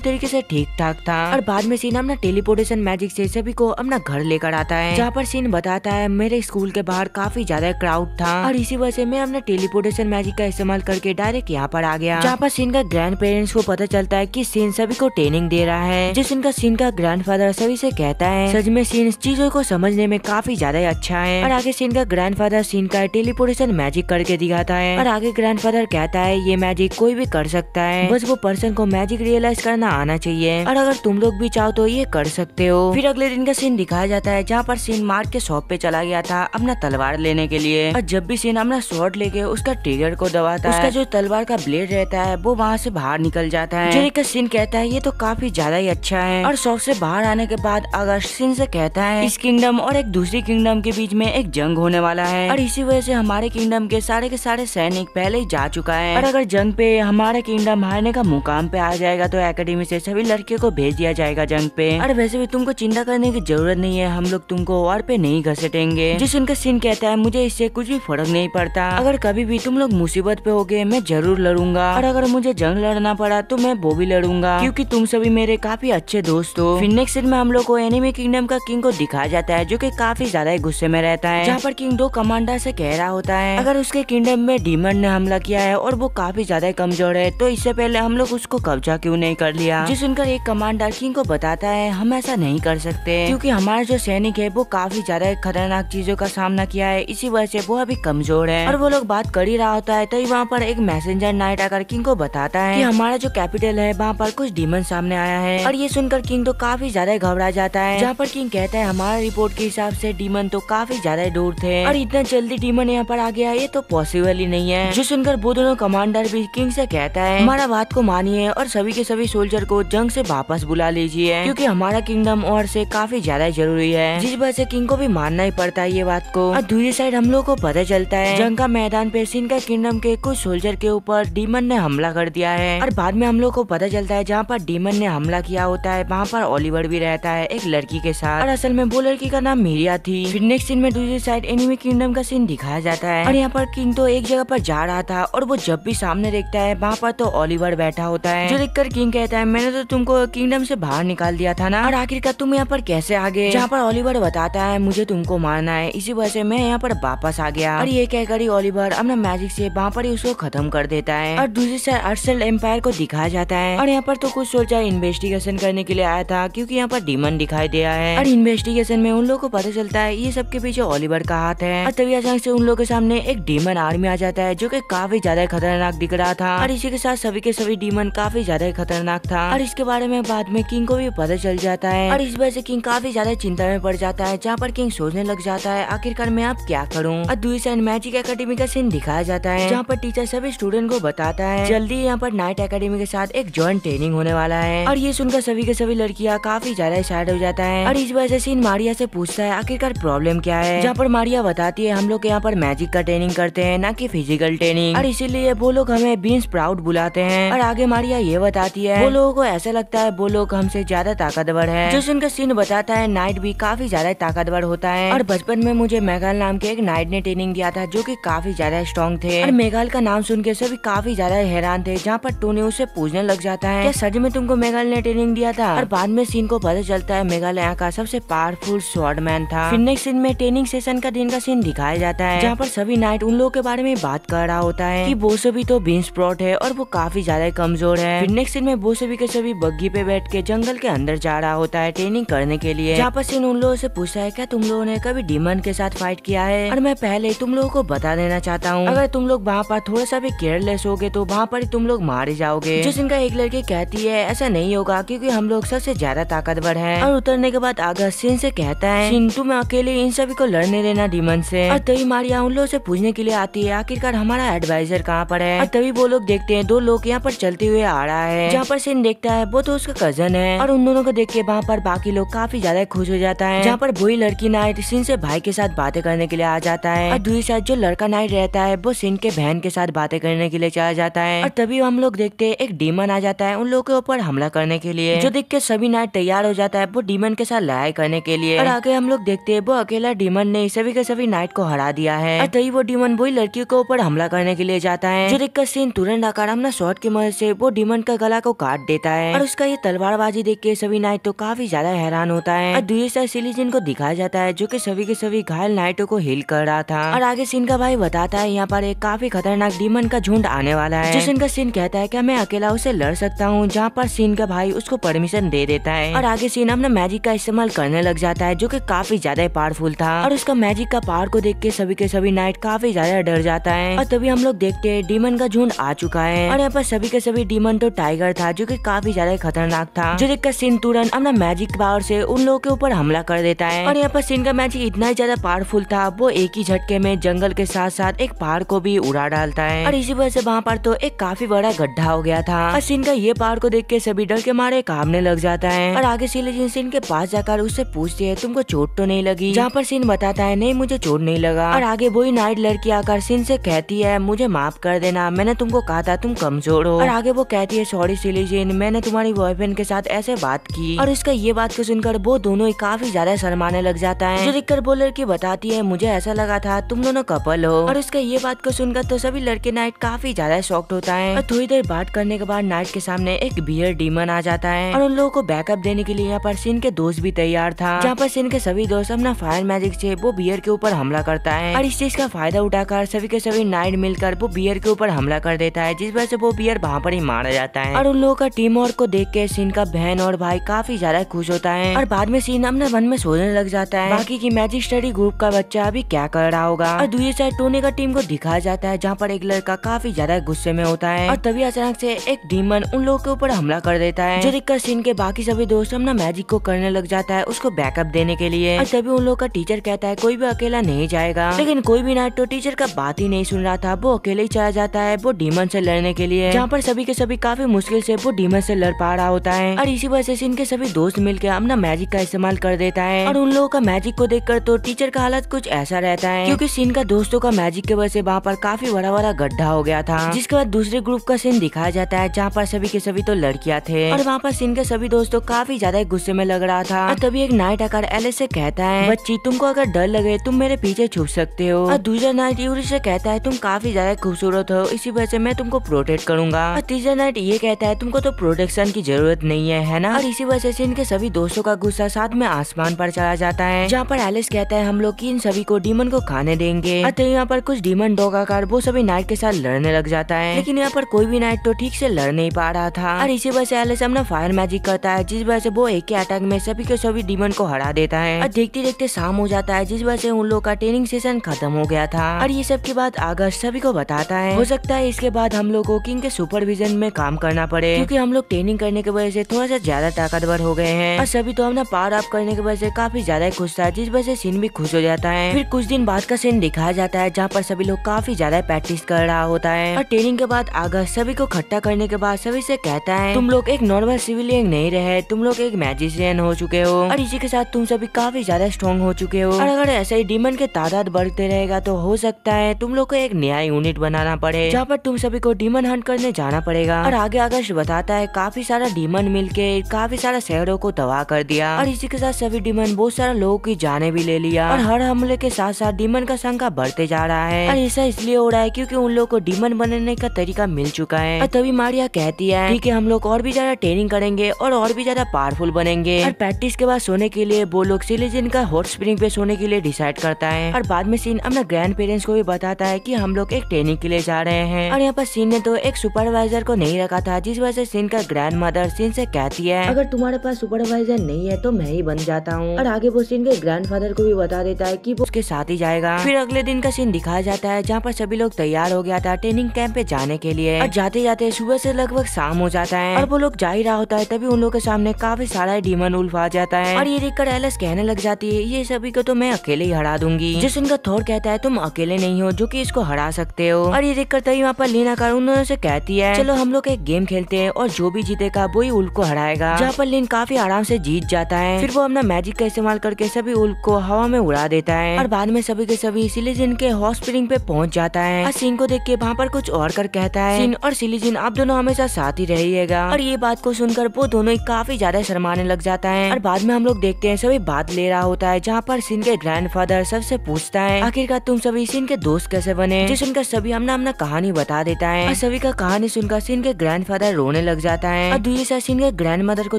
तरीके से ठीक ठाक था। और बाद में सीन अपना टेलीपोर्टेशन मैजिक से सभी को अपना घर लेकर आता है, जहाँ पर सीन बताता है मेरे स्कूल के बाहर काफी ज्यादा क्राउड था और इसी वजह से मैं अपना टेलीपोर्टेशन मैजिक का इस्तेमाल करके डायरेक्ट यहाँ पर आ गया। जहाँ पर सीन का ग्रैंड पेरेंट्स को पता चलता है कि सीन सभी को ट्रेनिंग दे रहा है, जिस इनका सीन का ग्रैंडफादर सभी से कहता है सच में सीन चीजों को समझने में काफी ज्यादा अच्छा है। और आगे सीन का ग्रैंडफादर सीन का टेलीपोर्टेशन मैजिक करके दिखाता है और आगे ग्रैंडफादर कहता है ये मैजिक कोई भी कर सकता है, बस वो पर्सन को मैजिक रियलाइज करना आना चाहिए और अगर तुम लोग भी चाहो तो ये कर सकते हो। फिर अगले दिन का सीन दिखाया जाता है जहाँ पर सीन मार्क के शॉप पे चला गया था अपना तलवार लेने के लिए और जब भी सीन अपना स्वॉर्ड लेके उसका ट्रिगर को दबाता है उसका जो तलवार का ब्लेड रहता है वो वहाँ से बाहर निकल जाता है। जो देखकर सीन कहता है ये तो काफी ज्यादा ही अच्छा है और शॉप से बाहर आने के बाद अगस्त सीन से कहता है इस किंगडम और एक दूसरी किंगडम के बीच में एक जंग होने वाला है और इसी वजह से हमारे किंगडम के सारे सैनिक पहले ही जा चुका है और अगर जंग पे हमारा किंगडम हारने का मुकाम पे आ जाएगा तो एकेडमी से सभी लड़कियों को भेज दिया जाएगा जंग पे। और वैसे भी तुमको चिंता करने की जरूरत नहीं है, हम लोग तुमको वॉर पे नहीं घसीटेंगे। जिस उनका सीन कहता है मुझे इससे कुछ भी फर्क नहीं पड़ता, अगर कभी भी तुम लोग मुसीबत पे होगे मैं जरूर लड़ूंगा और अगर मुझे जंग लड़ना पड़ा तो मैं वो भी लड़ूंगा क्योंकि तुम सभी मेरे काफी अच्छे दोस्त हो। फिर नेक्स्ट सीन में हम लोग को एनिमी किंगडम का किंग को दिखाया जाता है जो कि काफी ज्यादा गुस्से में रहता है, जहाँ पर किंग दो कमांडर से कह रहा होता है अगर उसके किंगडम में डीमन ने हमला किया है और वो काफी ज्यादा कमजोर है तो इससे पहले हम लोग उसको कब्जा क्यों नहीं कर लिया। जिस उनका एक कमांडर किंग को बताता है हम ऐसा नहीं कर सकते क्योंकि हमारा जो सैनिक है वो काफी ज्यादा खतरनाक चीजों का सामना किया है, इसी वजह से वो अभी कमजोर है। और वो लोग बात कर ही रहा होता है तभी वहाँ पर एक मैसेंजर नाइट आकर किंग को बताता है कि हमारा जो कैपिटल है वहाँ पर कुछ डीमन सामने आया है और ये सुनकर किंग तो काफी ज्यादा घबरा जाता है, जहाँ पर किंग कहता है हमारा रिपोर्ट के हिसाब से डीमन तो काफी ज्यादा दूर थे और इतना जल्दी डीमन यहाँ पर आ गया ये तो पॉसिबल ही नहीं है। जो सुनकर वो दोनों कमांडर भी किंग से कहता है हमारा बात को मानिए और सभी के सभी सोल्जर को जंग से वापस बुला लीजिए क्योंकि हमारा किंगडम और से काफी ज्यादा जरूरी है, जिस वजह से किंग को भी मानना ही पड़ता है ये बात को। और दूसरी साइड हम लोग को पता चलता है जंग का मैदान पे सीन का किंगडम के कुछ सोल्जर के ऊपर डीमन ने हमला कर दिया है और बाद में हम लोग को पता चलता है जहाँ पर डीमन ने हमला किया होता है वहाँ पर ओलिवर भी रहता है एक लड़की के साथ और असल में वो लड़की का नाम मीरिया थी। फिर नेक्स्ट सीन में दूसरी साइड एनिमी किंगडम का सीन दिखाया जाता है और यहाँ पर किंग तो एक जगह पर जा रहा था और वो जब भी सामने देखता है वहाँ पर तो ओलिवर बैठा होता है, जो देखकर किंग कहता है मैंने तो तुमको किंगडम से बाहर निकाल दिया था ना और आखिरकार तुम यहाँ पर कैसे आ गए। जहाँ पर ओलिवर बताता है मुझे तुमको मारना है इसी वजह से मैं यहाँ पर वापस आ गया और ये कहकर ही ओलिवर अपना मैजिक से वहाँ पर ही उसको खत्म कर देता है। और दूसरी साइड अर्सल एम्पायर को दिखाया जाता है और यहाँ पर तो कुछ सोल्जर इन्वेस्टिगेशन करने के लिए आया था क्योंकि यहाँ पर डीमन दिखाई दिया है और इन्वेस्टिगेशन में उन लोगों को पता चलता है ये सबके पीछे ओलिवर का हाथ है। और तभी अचानक से उन लोगों के सामने एक डीमन आर्मी आ जाता है जो कि काफी ज्यादा खतरनाक दिख रहा था और इसी के साथ सभी के सभी डीमन काफी ज्यादा खतरनाक था और इसके बारे में बाद में किंग को भी पता चल जाता है और इस वजह से किंग काफी ज्यादा चिंता में पड़ जाता है, जहाँ पर किंग सोचने लग जाता है आखिरकार मैं अब क्या करूँ। और दूसरी साइड मैजिक एकेडमी का सीन दिखाया जाता है जहाँ पर टीचर सभी स्टूडेंट को बताता है जल्दी यहाँ पर नाइट एकेडमी के साथ एक जॉइंट ट्रेनिंग होने वाला है और ये सुनकर सभी के सभी लड़कियाँ काफी ज्यादा सैड हो जाता है और इस वजह से सीन मारिया से पूछता है आखिरकार प्रॉब्लम क्या है, जहाँ पर मारिया बताती है हम लोग यहाँ पर मैजिक का ट्रेनिंग करते हैं ना कि फिजिकल ट्रेनिंग और इसीलिए वो लोग हमें बीन्स प्राउड बुलाते हैं। और आगे मारिया ये बताती है वो लोगों को ऐसा लगता है वो लोग हमसे ज्यादा ताकतवर है। जो सुनकर सीन बताता है नाइट भी काफी ज्यादा ताकतवर होता है और बचपन में मुझे मेघाल नाम के एक नाइट ने ट्रेनिंग दिया था जो कि काफी ज्यादा स्ट्रॉन्ग थे और मेघाल का नाम सुन के सभी काफी ज्यादा हैरान थे, जहाँ पर टोनी उससे पूछने लग जाता है क्या सच में तुमको मेघाल ने ट्रेनिंग दिया था। और बाद में सीन को पता चलता है मेघाल यहाँ का सबसे पावरफुल स्वॉर्डमैन था। फिर नेक्स्ट सीन में ट्रेनिंग सेशन का दिन का सीन दिखाया जाता है जहाँ पर सभी नाइट उन लोगों के बारे में बात कर रहा होता है कि वो सभी तो बीन्स प्रोट है और वो काफी ज्यादा कमजोर है। फिर नेक्स्ट सीन में वो सभी के सभी बग्गी पे बैठ के जंगल के अंदर जा रहा होता है ट्रेनिंग करने के लिए, जहाँ पर सीन उन लोगों से पूछता है क्या तुम लोगों ने कभी डीमन के साथ फाइट किया है। और मैं पहले तुम लोगों को बता देना चाहता हूँ अगर तुम लोग वहाँ पर थोड़ा सा भी केयरलेस होगे तो वहाँ पर तुम लोग मारे जाओगे। जिस इनका एक लड़की कहती है ऐसा नहीं होगा क्योंकि हम लोग सबसे ज्यादा ताकतवर हैं। और उतरने के बाद आगा सीन से कहता है सीन तुम अकेले इन सभी को लड़ने देना डीमन से। और तभी मारिया उन लोगों से पूछने के लिए आती है आखिरकार हमारा एडवाइजर कहाँ पर है। और तभी वो लोग देखते हैं दो लोग यहाँ पर चलते हुए आ रहा है, जहाँ पर सीन देखता है वो तो उसका कजन है और उन दोनों को देख के वहाँ पर बाकी लोग काफी ज्यादा खुश हो जाता है, जहाँ पर वही लड़की नाइट सीन से भाई के साथ बातें करने के लिए आ जाता है और दूसरी साइड जो लड़का नाइट रहता है वो सीन के बहन के साथ बातें करने के लिए चला जाता है। और तभी हम लोग देखते हैं एक डीमन आ जाता है उन लोगों के ऊपर हमला करने के लिए, जो देख के सभी नाइट तैयार हो जाता है वो डीमन के साथ लड़ाई करने के लिए। और आगे हम लोग देखते हैं वो अकेला डीमन ने सभी के सभी नाइट को हरा दिया है और तभी वो डीमन वही लड़की के ऊपर हमला करने के के लिए जाता है, जो देखकर सीन तुरंत आकर अपना शॉट की मदद से वो डीमन का गला को काट देता है। और उसका ये तलवारबाजी देख के सभी नाइट तो काफी ज्यादा हैरान होता है। और दूसरी साइड सिली जिन को दिखाया जाता है जो कि सभी के सभी घायल नाइटों को हील कर रहा था। और आगे सीन का भाई बताता है यहाँ पर एक काफी खतरनाक डीमन का झुंड आने वाला है, जिस इनका सीन कहता है क्या मैं अकेला उसे लड़ सकता हूँ, जहाँ पर सीन का भाई उसको परमिशन दे देता है। और आगे सीन अपना मैजिक का इस्तेमाल करने लग जाता है जो कि काफी ज्यादा पावरफुल था। और उसका मैजिक का पावर को देख के सभी के सभी नाइट काफी ज्यादा डर जाता है। और तभी हम लोग देखते हैं डीमन का झुंड आ चुका है। और यहाँ पर सभी के सभी डीमन तो टाइगर था जो कि काफी ज्यादा खतरनाक था, जो देखकर सीन तुरंत अपना मैजिक पावर से उन लोगों के ऊपर हमला कर देता है। और यहाँ पर सीन का मैजिक इतना ज्यादा पावरफुल था वो एक ही झटके में जंगल के साथ साथ एक पहाड़ को भी उड़ा डालता है। और इसी वजह से वहाँ पर तो एक काफी बड़ा गड्ढा हो गया था। और सीन का ये पहाड़ को देख के सभी डर के मारे कांपने लग जाता है। और आगे सीन के पास जाकर उससे पूछती है तुमको चोट तो नहीं लगी, जहाँ पर सीन बताता है नहीं मुझे चोट नहीं लगा। और आगे वही नाइट लड़की आकर सीन से कहती है मुझे माफ कर देना, मैंने तुमको कहा था तुम कमजोर हो। और आगे वो कहती है सॉरी सिलीजिन, मैंने तुम्हारी बॉयफ्रेंड के साथ ऐसे बात की। और इसका ये बात को सुनकर वो दोनों ही काफी ज्यादा शर्माने लग जाता है, जो देखकर वो लड़की बताती है मुझे ऐसा लगा था तुम दोनों कपल हो। और इसका ये बात को सुनकर तो सभी लड़के नाइट काफी ज्यादा शॉक्ड होता है। और थोड़ी देर बात करने के बाद नाइट के सामने एक बियर डीमन आ जाता है। और उन लोगों को बैकअप देने के लिए यहाँ पर सीन के दोस्त भी तैयार था, जहाँ पर सीन के सभी दोस्त अपना फायर मैजिक से वो बियर के ऊपर हमला करता है। और इस चीज का फायदा उठाकर सभी के सभी नाइट मिलकर वो बियर के ऊपर हमला कर देता है, जिस वजह से वो बियर वहाँ पर ही मारा जाता है। और उन लोगों का टीम वर्क को देख के सीन का बहन और भाई काफी ज्यादा खुश होता है। और बाद में सीन अपने मन में सोचने लग जाता है बाकी की मैजिक स्टडी ग्रुप का बच्चा अभी क्या कर रहा होगा। और दूसरी साइड टोनी का टीम को दिखाया जाता है, जहाँ पर एक लड़का काफी ज्यादा गुस्से में होता है। और तभी अचानक से एक डीमन उन लोगों के ऊपर हमला कर देता है, जो देखकर सीन के बाकी सभी दोस्त अपना मैजिक को करने लग जाता है उसको बैकअप देने के लिए। और तभी उन लोगों का टीचर कहता है कोई भी अकेला नहीं जाएगा, लेकिन कोई भी नाइट तो टीचर का बात ही नहीं सुन रहा था, वो अकेले ही चला जाता है वो डीमन से लड़ने के लिए, जहाँ पर सभी के सभी काफी मुश्किल से वो डीमन से लड़ पा रहा होता है। और इसी वजह से इनके सभी दोस्त मिलकर अपना मैजिक का इस्तेमाल कर देता है। और उन लोगों का मैजिक को देखकर तो टीचर का हालत कुछ ऐसा रहता है, क्योंकि सीन का दोस्तों का मैजिक की वजह से वहाँ पर काफी बड़ा बड़ा गड्ढा हो गया था। जिसके बाद दूसरे ग्रुप का सीन दिखाया जाता है, जहाँ पर सभी के सभी तो लड़कियां थे। और वहाँ पर सीन के सभी दोस्तों काफी ज्यादा गुस्से में लग रहा था। और तभी एक नाइट आकर एलिस से कहता है बच्ची तुमको अगर डर लगे तुम मेरे पीछे छुप सकते हो। और दूसरा नाइट यूरी से कहता है तुम काफी ज्यादा खूबसूरत हो, इसी वजह से मैं तुमको प्रोटेक्ट करूंगा। और तीसरा नाइट ये कहता है तुमको तो प्रोटेक्शन की जरूरत नहीं है ना। और इसी वजह से इनके सभी दोस्तों का गुस्सा साथ में आसमान पर चला जाता है, जहाँ पर एलिस कहता है हम लोग इन सभी को डीमन को खाने देंगे। और यहाँ पर कुछ डीमन डॉग आकर वो सभी नाइट के साथ लड़ने लग जाता है, लेकिन यहाँ पर कोई भी नाइट तो ठीक से लड़ नहीं पा रहा था। और इसी वजह से एलिस अपना फायर मैजिक करता है, जिस वजह से वो एक ही अटैक में सभी के सभी डीमन को हरा देता है। और देखते देखते शाम हो जाता है, जिस वजह से उन लोगों का ट्रेनिंग सेशन खत्म हो गया था। और ये सब की बात आगस्ट सभी को बताता है। हो सकता है इसके बाद हम लोग को किंग के सुपरविजन में काम करना पड़े, क्योंकि हम लोग ट्रेनिंग करने की वजह से थोड़ा सा ज्यादा ताकतवर हो गए हैं। और सभी तो अपना पावर अप करने की वजह से काफी ज्यादा खुश था, जिस वजह से सीन भी खुश हो जाता है। फिर कुछ दिन बाद का सीन दिखाया जाता है, जहाँ पर सभी लोग काफी ज्यादा प्रैक्टिस कर रहा होता है। और ट्रेनिंग के बाद आगस्ट सभी को इकट्ठा करने के बाद सभी से कहता है तुम लोग एक नॉर्मल सिविलियन नहीं रहे, तुम लोग एक मैजिशियन हो चुके हो। और इसी के साथ तुम सभी काफी ज्यादा स्ट्रॉन्ग हो चुके हो। और अगर ऐसा ही डीमन के तादाद बढ़ते रहेगा तो हो सकता है तुम लोग को एक नया यूनिट बनाना पड़े, जहाँ पर तुम सभी को डीमन हंट करने जाना पड़ेगा। और आगे आगस्ट बताता है काफी सारा डीमन मिलके काफी सारा शहरों को तबाह कर दिया। और इसी के साथ सभी डीमन बहुत सारे लोगों की जाने भी ले लिया। और हर हमले के साथ साथ डीमन का संख्या बढ़ते जा रहा है। और ऐसा इसलिए हो रहा है क्योंकि उन लोगों को डीमन बनने का तरीका मिल चुका है। और तभी मारिया कहती है ठीक है हम लोग और भी ज्यादा ट्रेनिंग करेंगे और भी ज्यादा पावरफुल बनेंगे। और प्रैक्टिस के बाद सोने के लिए वो लोग सिलीजिन का हॉट स्प्रिंग पे सोने के लिए डिसाइड करता है। और बाद में सीन अपना ग्रैंड पेरेंट्स को भी बताता है कि हम लोग एक ट्रेनिंग के लिए जा रहे हैं। और यहाँ पर सीन ने तो एक सुपरवाइजर को नहीं रखा था, जिस वजह से सीन का ग्रैंड मदर सीन से कहती है अगर तुम्हारे पास सुपरवाइजर नहीं है तो मैं ही बन जाता हूँ। और आगे वो सीन के ग्रैंडफादर को भी बता देता है कि वो उसके साथ ही जाएगा। फिर अगले दिन का सीन दिखाया जाता है, जहाँ पर सभी लोग तैयार हो गया था ट्रेनिंग कैंप पे जाने के लिए। और जाते जाते सुबह से लगभग शाम हो जाता है और वो लोग जा ही रहा होता है, तभी उन लोगों के सामने काफी सारा डीमन उल्फ आ जाता है। और ये देखकर एलिस कहने लग जाती है ये सभी को तो मैं अकेले ही हरा दूंगी। जिस इनका थॉर कहता है तुम अकेले नहीं हो जो कि इसको हरा सकते हो। और ये देखकर तभी वहाँ पर लीना कर उन्होंने से कहती है चलो हम लोग एक गेम खेलते हैं और जो भी जीतेगा वही उल्फ को हराएगा। जहाँ पर लिन काफी आराम से जीत जाता है। फिर वो अपना मैजिक का इस्तेमाल करके सभी उल्फ को हवा में उड़ा देता है। और बाद में सभी के सभी सिलीजिन के हॉट स्प्रिंग पे पहुंच जाता है। और सीन को देख के वहाँ पर कुछ और कर कहता है सीन और सिलीजिन आप दोनों हमेशा साथ ही रहिएगा। और ये बात को सुनकर वो दोनों ही काफी ज्यादा शर्माने लग जाता है। और बाद में हम लोग देखते हैं सभी बात ले रहा होता है, जहाँ पर सीन के ग्रैंडफादर सबसे पूछता है आखिरकार तुम सभी सीन के दोस्त कैसे बने। जिस उनका सभी अपना अपना कहानी बता देता है और सभी का कहानी सुनकर सीन के ग्रैंडफादर रोने लग जाता है और दूसरी साइड सीन के ग्रैंड मदर को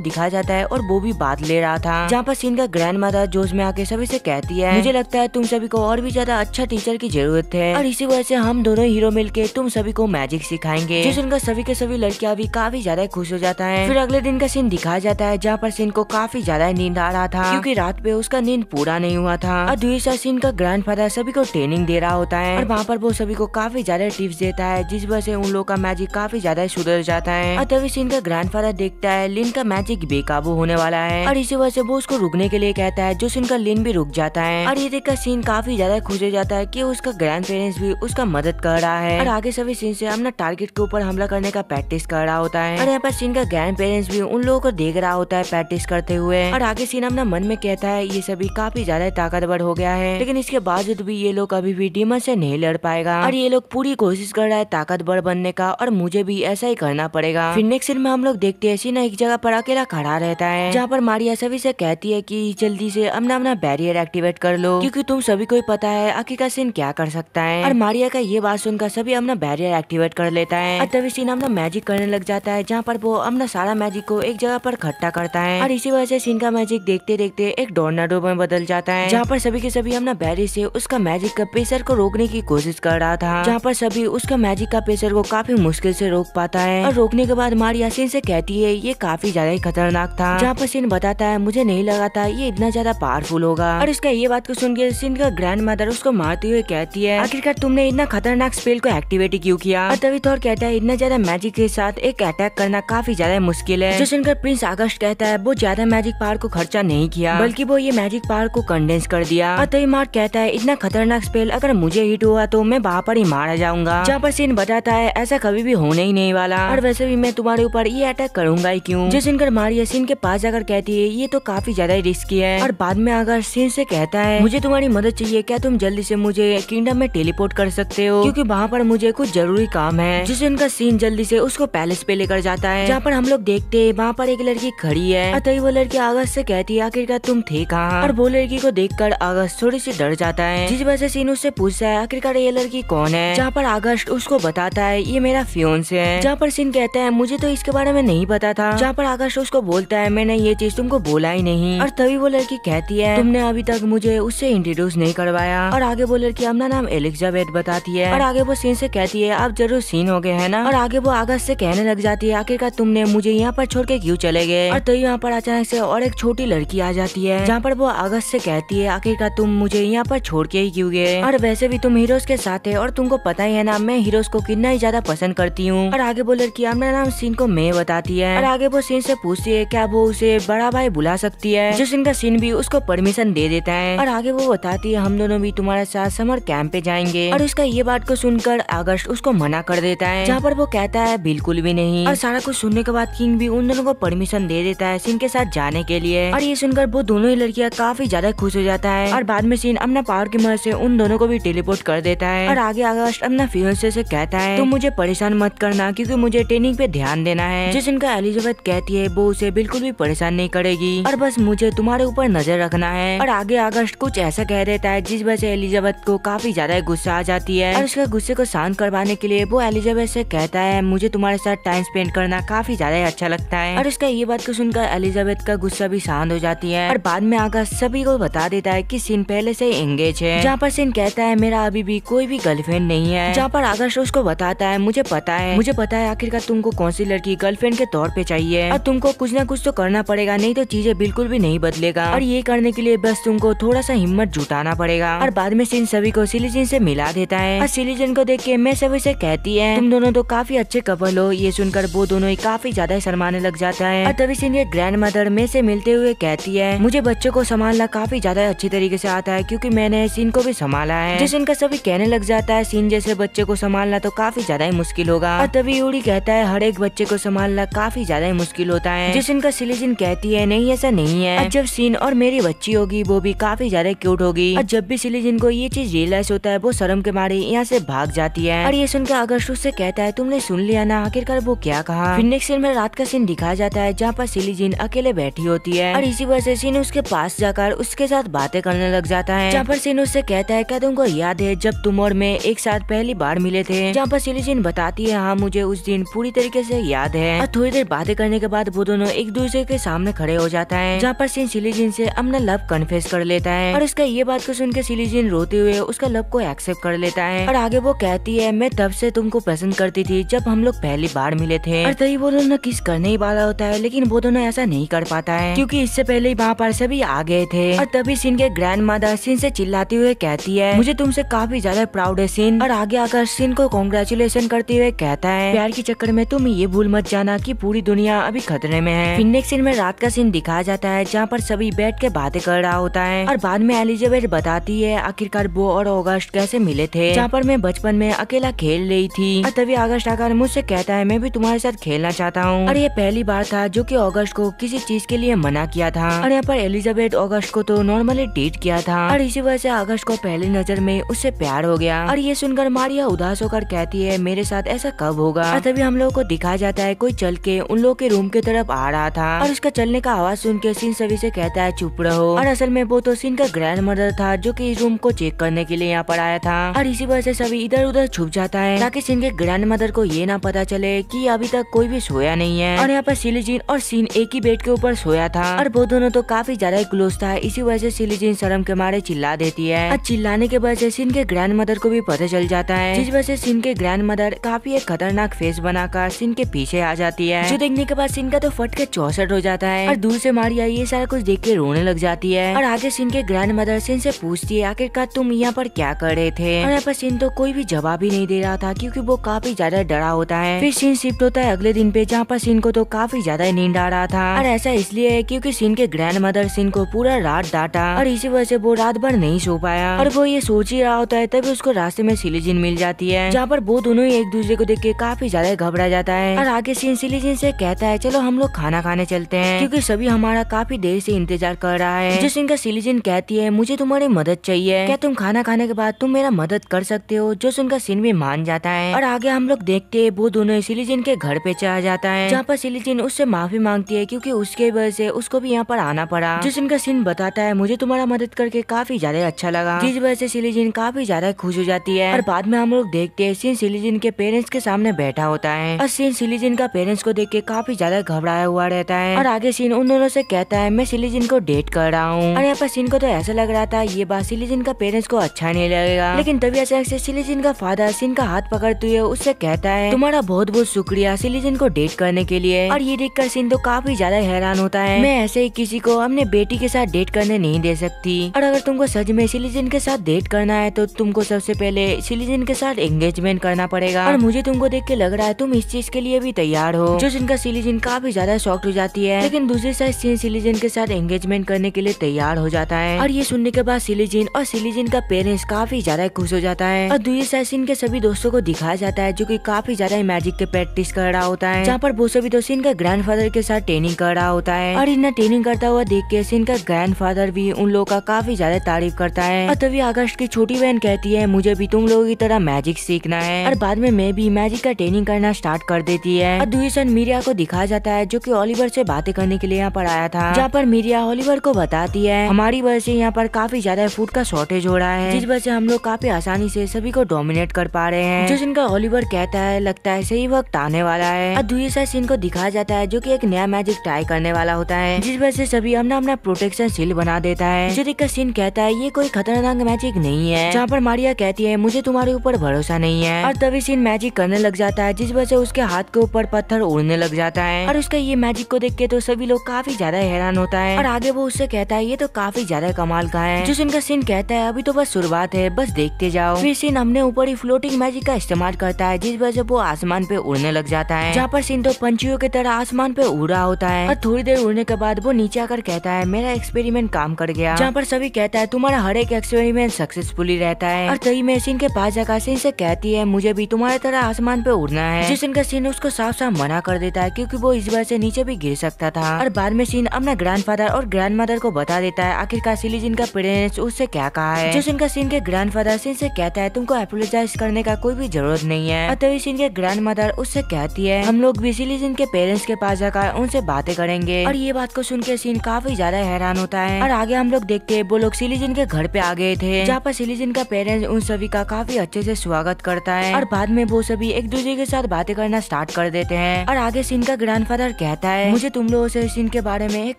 दिखाया जाता है और वो भी बात ले रहा था, जहाँ पर सीन का ग्रैंड मदर जोश में आके सभी से कहती है मुझे लगता है तुम सभी को और भी ज्यादा अच्छा टीचर की जरूरत है और इसी वजह से हम दोनों हीरो मिलके तुम सभी को मैजिक सिखाएंगे। जो सुनकर सभी के सभी लड़कियां भी काफी ज्यादा खुश हो जाता है। फिर अगले दिन का सीन दिखाया जाता है जहाँ पर सीन को काफी ज्यादा नींद आ रहा था क्योंकि रात पे उसका नींद पूरा नहीं हुआ था और दूसरा सीन का ग्रैंडफादर सभी को ट्रेनिंग दे रहा होता है और वहाँ पर वो सभी को काफी ज्यादा टिप्स देता है जिस वजह से उन लोगों का मैजिक काफी ज्यादा सुधर जाता है। और तभी सीन का ग्रैंडफादर देखता है लिन का मैजिक बेकाबू होने वाला है और इसी वजह से वो उसको रुकने के लिए कहता है, जो सुनकर लिन भी रुक जाता है और ये देखकर सीन काफी ज्यादा खुश हो जाता है कि उसका ग्रैंड पेरेंट्स भी उसका मदद कर रहा है और आगे सभी सीन से अपना टारगेट के ऊपर हमला करने का प्रैक्टिस कर रहा होता है और यहाँ पर सीन का ग्रैंड पेरेंट्स भी उन लोगों को देख रहा होता है प्रैक्टिस करते हुए और आगे सीन अपना मन में कहता है ये सभी काफी ज्यादा ताकतवर हो गया है, लेकिन इसके बावजूद भी ये लोग अभी भी डीमन से नहीं लड़ पाएगा और ये लोग पूरी कोशिश कर रहा है ताकतवर बनने का और मुझे भी ऐसा ही करना पड़ेगा। फिर नेक्स्ट सीन में हम लोग देखते हैं सीन एक जगह पर अकेला खड़ा रहता है जहाँ पर मारिया सभी से कहती है कि जल्दी से अपना अपना बैरियर एक्टिवेट कर लो क्योंकि तुम सभी को ही पता है आखिरकार सीन क्या कर सकता है। और मारिया का ये बात सुनकर सभी अपना बैरियर एक्टिवेट कर लेता है और तभी सीन अपना मैजिक करने लग जाता है जहाँ पर वो अपना सारा मैजिक को एक जगह पर इकट्ठा करता है और इसी वजह से सीन का मैजिक देखते देखते एक टोर्नाडो में बदल जाता है जहाँ पर सभी के सभी अपना बैरियर से उसका मैजिक का प्रेशर को रोकने की कोशिश कर रहा था, जहाँ पर सभी उसका मैजिक का प्रेशर को काफी मुश्किल से रोक पाता है और रोकने के बाद मारिया सीन से कहती है ये काफी ज्यादा ही खतरनाक था, जहाँ पर सीन बताता है मुझे नहीं लगा था ये इतना ज्यादा पावरफुल होगा। और इसका ये बात को सुन के सीन का ग्रैंड मदर उसको मारते हुए कहती है आखिरकार तुमने इतना खतरनाक स्पेल को एक्टिवेट क्यों किया। और तभी थॉर कहता है इतना ज्यादा मैजिक के साथ एक अटैक करना काफी ज्यादा मुश्किल है। जो सुनकर प्रिंस आगस्ट कहता है वो ज्यादा मैजिक पावर को खर्चा नहीं किया बल्कि वो ये मैजिक पावर को कंडेंस कर दिया। और तभी मार्क कहता है इतना खतरनाक स्पेल अगर मुझे हिट हुआ तो मैं वहाँ पर ही मारा जाऊंगा, जहाँ पर सीन बताता है ऐसा कभी भी होने ही नहीं वाला और वैसे भी मैं तुम्हारे ऊपर ये अटैक करूंगा ही क्यों। जो सुनकर मारिया सीन के पास जाकर कहती है ये तो काफी ज्यादा रिस्की है और बाद में आकर सीन से कहता है मुझे तुम्हारी मदद चाहिए, क्या तुम जल्दी से मुझे किंगडम में टेलीपोर्ट कर सकते हो क्योंकि वहाँ पर मुझे कुछ जरूरी काम है। जिससे उनका सीन जल्दी से उसको पैलेस पे लेकर जाता है जहाँ पर हम लोग देखते हैं वहाँ पर एक लड़की खड़ी है और तभी वो लड़की अगस्त से कहती है आखिरकार तुम थे कहाँ। और वो लड़की को देखकर अगस्त थोड़ी सी डर जाता है जिस वजह से सीन उससे पूछता है आखिरकार ये लड़की कौन है, जहाँ पर अगस्त उसको बताता है ये मेरा फियोंसे है। जहाँ पर सीन कहता है मुझे तो इसके बारे में नहीं पता था, जहाँ पर अगस्त उसको बोलता है मैंने ये चीज तुमको बोला ही नहीं। और तभी वो लड़की कहती है तुमने अभी तक मुझे उससे इंट्रोड्यूस नहीं करवाया। और आगे वो लड़की अपना नाम एलिजाबेथ बताती है और आगे वो सीन से कहती है आप जरूर सीन हो गए है ना। और आगे वो अगस्त से कहने लग जाती है आखिरकार तुमने मुझे यहाँ पर छोड़ के क्यों चले गए। और तभी यहाँ पर अचानक से और एक छोटी लड़की आ जाती है जहाँ पर वो अगस्त से कहती है आखिरकार तुम मुझे यहाँ पर छोड़ के ही क्यों गए और वैसे भी तुम हीरोज के साथ है और तुमको पता ही है ना मैं हीरोज को कितना ही ज्यादा पसंद करती हूँ। और आगे वो लड़की अपना नाम सीन को मैं बताती है और आगे वो सीन से पूछती है क्या वो उसे बड़ा भाई बुला सकती है, जो सीन का सीन भी उसको परमिशन दे देता है। और आगे वो बताती है हम दोनों भी तुम्हारे साथ समर कैंप पे जाएंगे। और उसका ये बात को सुनकर अगस्त उसको मना कर देता है जहाँ पर वो कहता है बिल्कुल भी नहीं। और सारा कुछ सुनने के बाद किंग भी उन दोनों को परमिशन दे देता है सीन के साथ जाने के लिए। और ये सुनकर वो दोनों ही लड़कियां काफी ज्यादा खुश हो जाता है और बाद में सीन अपना पावर की मदद से उन दोनों को भी टेलीपोर्ट कर देता है। और आगे अगस्त अपना फियांसे से कहता है तुम मुझे परेशान मत करना क्योंकि मुझे ट्रेनिंग पे ध्यान देना है। जिस इनका एलिजाबेथ कहती है वो उसे बिल्कुल भी परेशान नहीं करेगी और बस मुझे तुम्हारे ऊपर नजर रखना है। और आगे अगस्त कुछ ऐसा कह देता है जिस वजह से एलिजाबेथ को काफी ज्यादा गुस्सा आ जाती है और उसके गुस्से को शांत करवाने के लिए वो एलिजाबेथ से कहता है मुझे तुम्हारे साथ टाइम स्पेंड करना काफी ज्यादा अच्छा लगता है। और उसका ये बात को सुनकर एलिजाबेथ का गुस्सा भी शांत हो जाती है और बाद में अगस्त सभी को बता देता है कि सीन पहले से एंगेज है, जहाँ पर सीन कहता है मेरा अभी भी कोई भी गर्लफ्रेंड नहीं है। जहाँ पर अगस्त उसको बताता है मुझे पता है आखिरकार तुमको कौन सी लड़की गर्लफ्रेंड के तौर पे चाहिए और तुमको कुछ ना कुछ तो करना पड़ेगा, नहीं तो चीजें बिल्कुल भी नहीं बदलेगा। और ये करने के लिए बस तुमको थोड़ा सा हिम्मत जुटाना पड़ेगा। और बाद में सीन सभी को सिलीजन से मिला देता है और सिलीजन को देख के मैं सभी से कहती है तुम दोनों तो काफी अच्छे कपल हो। ये सुनकर वो दोनों ही काफी ज्यादा शर्माने लग जाता है। और तभी सीन ये ग्रैंड मदर में से मिलते हुए कहती है मुझे बच्चों को संभालना काफी ज्यादा अच्छी तरीके से आता है क्योंकि मैंने सीन को भी संभाला है। जिस इनका सभी कहने लग जाता है सीन जैसे बच्चे को संभालना तो काफी ज्यादा ही मुश्किल होगा। और तभी यूरी कहता है हर एक बच्चे को संभालना काफी ज्यादा ही मुश्किल होता है। जिस इनका सिलीजन कहती है नहीं ऐसा नहीं है, जब सीन और मेरी बच्ची होगी वो भी काफी ज्यादा क्यूट होगी। और जब भी सिलीजन को ये चीज रियलाइज होता है वो शर्म के मारे यहाँ से भाग जाती है। और ये सुनकर अगस्त उससे कहता है तुमने सुन लिया ना आखिरकार वो क्या कहा। फिर नेक्स्ट सीन में रात का सीन दिखाया जाता है जहाँ पर सिलीजन अकेले बैठी होती है और इसी वजह से सीन उसके पास जाकर उसके साथ बातें करने लग जाता है। जहाँ पर सीन उससे कहता है क्या तुमको याद है जब तुम और मैं एक साथ पहली बार मिले थे, जहाँ पर सिलीजिन बताती है हाँ मुझे उस दिन पूरी तरीके से याद है। और थोड़ी देर बातें करने के बाद वो दोनों एक दूसरे के सामने खड़े हो जाता है, जहाँ पर सीन सिलीजिन से अपना लव कन्फेस कर लेता है। और उसका ये बात को सुन के सिलीजिन रोते हुए उसका लव को एक्सेप्ट कर लेता है। और आगे वो कहती है मैं तब से तुमको पसंद करती थी जब हम लोग पहली बार मिले थे। और तभी वो दोनों किस करने ही वाला होता है, लेकिन वो दोनों ऐसा नहीं कर पाता है क्योंकि इससे पहले ही वहाँ पर सभी आ गए थे। और तभी सीन के ग्रैंड मदर सीन से चिल्लाते हुए कहती है मुझे तुमसे काफी ज्यादा प्राउड है सीन। और आगे आकर सीन को कांग्रेचुलेशन करते हुए कहता है प्यार के चक्कर में तुम ये भूल मत जाना कि पूरी दुनिया अभी खतरे में है। फिर नेक्स्ट सीन में रात का सीन दिखाया जाता है, जहाँ पर सभी बैठ के बातें कर रहा होता है। और बाद में एलिजाबेथ बताती है आखिरकार वो और ऑगस्ट कैसे मिले थे, जहाँ पर मैं बचपन में अकेला खेल रही थी। और तभी ऑगस्ट आकर मुझसे कहता है मैं भी तुम्हारे साथ खेलना चाहता हूँ। और ये पहली बार था जो कि ऑगस्ट को किसी चीज के लिए मना किया था। और यहाँ पर एलिजाबेथ ऑगस्ट को तो नॉर्मली डेट किया था, और इसी वजह से ऑगस्ट को पहली नजर में उससे प्यार हो गया। और ये सुनकर मारिया उदास होकर कहती है मेरे साथ ऐसा कब होगा। और तभी हम लोगों को दिखाया जाता है कोई चल के उन लोगों के रूम की तरफ आ रहा था, और उसका चलने का आवाज सुन के सीन सभी से कहता है चुप रहो। और असल में वो तो सीन का ग्रैंड मदर था जो कि इस रूम को चेक करने के लिए यहाँ पर आया था। और इसी वजह से सभी इधर उधर छुप जाता है ताकि सीन के ग्रैंड मदर को ये ना पता चले कि अभी तक कोई भी सोया नहीं है। और यहाँ पर सिलीजिन और सीन एक ही बेड के ऊपर सोया था, और वो दोनों तो काफी ज्यादा क्लोज था। इसी वजह से सिलीजिन शर्म के मारे चिल्ला देती है, और चिल्लाने के वजह से सीन के ग्रैंड मदर को भी पता चल जाता है, जिस वजह से सीन के ग्रैंड मदर काफी एक खतरनाक फेस बनाकर सीन के पीछे आ जाती है, जो देखने के बाद सीन का तो फट के 64 हो जाता है। और दूर से मारिया ये सारा कुछ देख के रोने लग जाती है। और आगे सीन के ग्रैंड मदर सीन से पूछती है आखिरकार तुम यहाँ पर क्या कर रहे थे। और यहाँ पर सीन तो कोई भी जवाब ही नहीं दे रहा था क्योंकि वो काफी ज्यादा डरा होता है। फिर सीन शिफ्ट होता है अगले दिन पे, जहाँ पर सीन को तो काफी ज्यादा नींद आ रहा था। और ऐसा इसलिए है क्योंकि सीन के ग्रैंड मदर सीन को पूरा रात डांटा, और इसी वजह से वो रात भर नहीं सो पाया। और वो ये सोच ही रहा होता है तभी उसको रास्ते में सिलीजिन मिल जाती है, जहाँ पर वो दोनों ही एक दूसरे को देख के काफी ज्यादा घबरा जाता है। और आगे सीन सिलीजिन से कहता है चलो हम लोग खाना खाने चलते हैं क्योंकि सभी हमारा काफी देर से इंतजार कर रहा है। जो सीन का सिलीजिन कहती है मुझे तुम्हारी मदद चाहिए, क्या तुम खाना खाने के बाद तुम मेरा मदद कर सकते हो। जो सुनकर सीन भी मान जाता है। और आगे हम लोग देखते हैं वो दोनों सिलीजिन के घर पे चला जाता है, जहाँ पर सिलीजिन उससे माफी मांगती है क्योंकि उसके वजह से उसको भी यहाँ पर आना पड़ा। जो सीन का सीन बताता है मुझे तुम्हारा मदद करके काफी ज्यादा अच्छा लगा, जिस वजह से सिलीजिन काफी ज्यादा खुश हो जाती है। और बाद में हम लोग देखते हैं सीन सिलीजिन के पेरेंट्स के सामने बैठा होता है, और सीन सिलीजिन का पेरेंट्स को देख के काफी ज्यादा घबराया हुआ रहता है। और आगे सीन उन दोनों से कहता है मैं सिलीजिन को डेट कर रहा हूँ। और यहाँ पर सीन को तो ऐसा लग रहा था ये बात सिलीजिन का पेरेंट्स को अच्छा नहीं लगेगा, लेकिन तभी अचानक से सिलीजिन का फादर सीन का हाथ पकड़ते हुए उससे कहता है तुम्हारा बहुत बहुत शुक्रिया सिलीजिन को डेट करने के लिए। और ये देखकर सीन तो काफी ज्यादा हैरान होता है, मैं ऐसे ही किसी को अपने बेटी के साथ डेट करने नहीं दे सकती, और अगर तुमको सच में सिलीजिन के साथ डेट करना है तो तुमको सबसे पहले सिलीजिन के साथ एंगेजमेंट करना पड़ेगा, और मुझे तुमको देख के लग रहा है तुम इस चीज के लिए भी तैयार हो। जो जिनका सिलीजिन काफी ज्यादा शॉक्ड हो जाती है, लेकिन दूसरी साइड सीन सिलीजिन के साथ एंगेजमेंट करने के लिए तैयार हो जाता है। और ये सुनने के बाद सिलीजिन और सिलीजिन का पेरेंट्स काफी ज्यादा खुश हो जाता है। और दूसरी साइड सीन के सभी दोस्तों को दिखाया जाता है जो कि काफी ज्यादा मैजिक के प्रैक्टिस कर रहा होता है, जहाँ पर वो सभी दोस्त सीन का ग्रैंडफादर के साथ ट्रेनिंग कर रहा होता है। और इतना ट्रेनिंग करता हुआ देख के सीन का ग्रैंडफादर भी उन लोगों का काफी ज्यादा तारीफ करता है। और तभी अगस्त की छोटी बहन कहती है मुझे भी तुम लोगों की तरह मैजिक सीखना है, और बाद में मैं भी मैजिक का ट्रेनिंग करना स्टार्ट कर देती है। और दूसरी साइड मीरिया को दिखाया जाता है जो कि ओलिवर से बातें करने के लिए यहाँ पर आया था, जहाँ पर मीरिया ओलिवर को बताती है हमारी वजह से यहाँ पर काफी ज्यादा फूड का शॉर्टेज हो रहा है, जिस वजह से हम लोग काफी आसानी से सभी को डोमिनेट कर पा रहे हैं। जो जिनका ओलिवर कहता है लगता है सही वक्त आने वाला है। और दूसरी साइड सीन को दिखाया जाता है जो कि एक नया मैजिक ट्राई करने वाला होता है, जिस वजह से सभी अपना अपना प्रोटेक्शन शील्ड बना देता है। जो देखकर सीन कहता है ये कोई खतरनाक मैजिक नहीं है, जहाँ पर मारिया कहती है मुझे तुम्हारे ऊपर भरोसा नहीं है। और तभी सीन मैजिक करने लग जाता है, जिस वजह से उसके हाथ के ऊपर पत्थर उड़ने लग जाता है। और उसका ये मैजिक को देख के तो सभी लोग काफी ज्यादा हैरान होता है। और आगे वो उससे कहता है ये तो काफी ज्यादा कमाल का है। जो सीन का सीन कहता है अभी तो बस शुरुआत है, बस देखते जाओ। फिर सीन अपने ऊपर ही फ्लोटिंग मैजिक का इस्तेमाल करता है, जिस वजह से वो आसमान पे उड़ने लग जाता है, जहाँ पर सीन तो पंछियों की तरह आसमान पे उड़ रहा होता है। और थोड़ी देर उड़ने के बाद वो नीचे आकर कहता है मेरा एक्सपेरिमेंट काम कर गया, जहाँ पर सभी कहता है तुम्हारा हर एक एक्सपेरिमेंट सक्सेसफुली रहता है। और तभी मैं सीन के पास जाकर सीन से कहती है मुझे भी तुम्हारी तरह आसमान पे उड़ना है, जिस सीन का सीन उसको साफ साफ मना कर देता है क्योंकि वो इस वजह से नीचे भी गिर सकता था। और बाद में सीन अपना ग्रैंडफादर और ग्रैंडमदर को बता देता है आखिरकार सिलीजिन का पेरेंट्स उससे क्या कहा है। जो सीन का सीन के ग्रैंडफादर सीन से कहता है तुमको अपोलोजाइज करने का कोई भी जरूरत नहीं है। और तभी सीन के ग्रैंडमदर उससे कहती है हम लोग भी सिलीजिन के पेरेंट्स के पास जाकर उनसे बातें करेंगे। और ये बात को सुन के सीन काफी ज्यादा हैरान होता है। और आगे हम लोग देखते हैं वो लोग सिलीजिन के घर पे आ गए थे, जहाँ पर सिलीजिन का पेरेंट्स उन सभी का उनका काफी अच्छे से स्वागत करता है और बाद में वो सभी एक दूसरे के साथ बातें करना स्टार्ट कर देते हैं। और आगे सीन का ग्रैंडफादर कहता है मुझे तुम लोगों से सीन के बारे में एक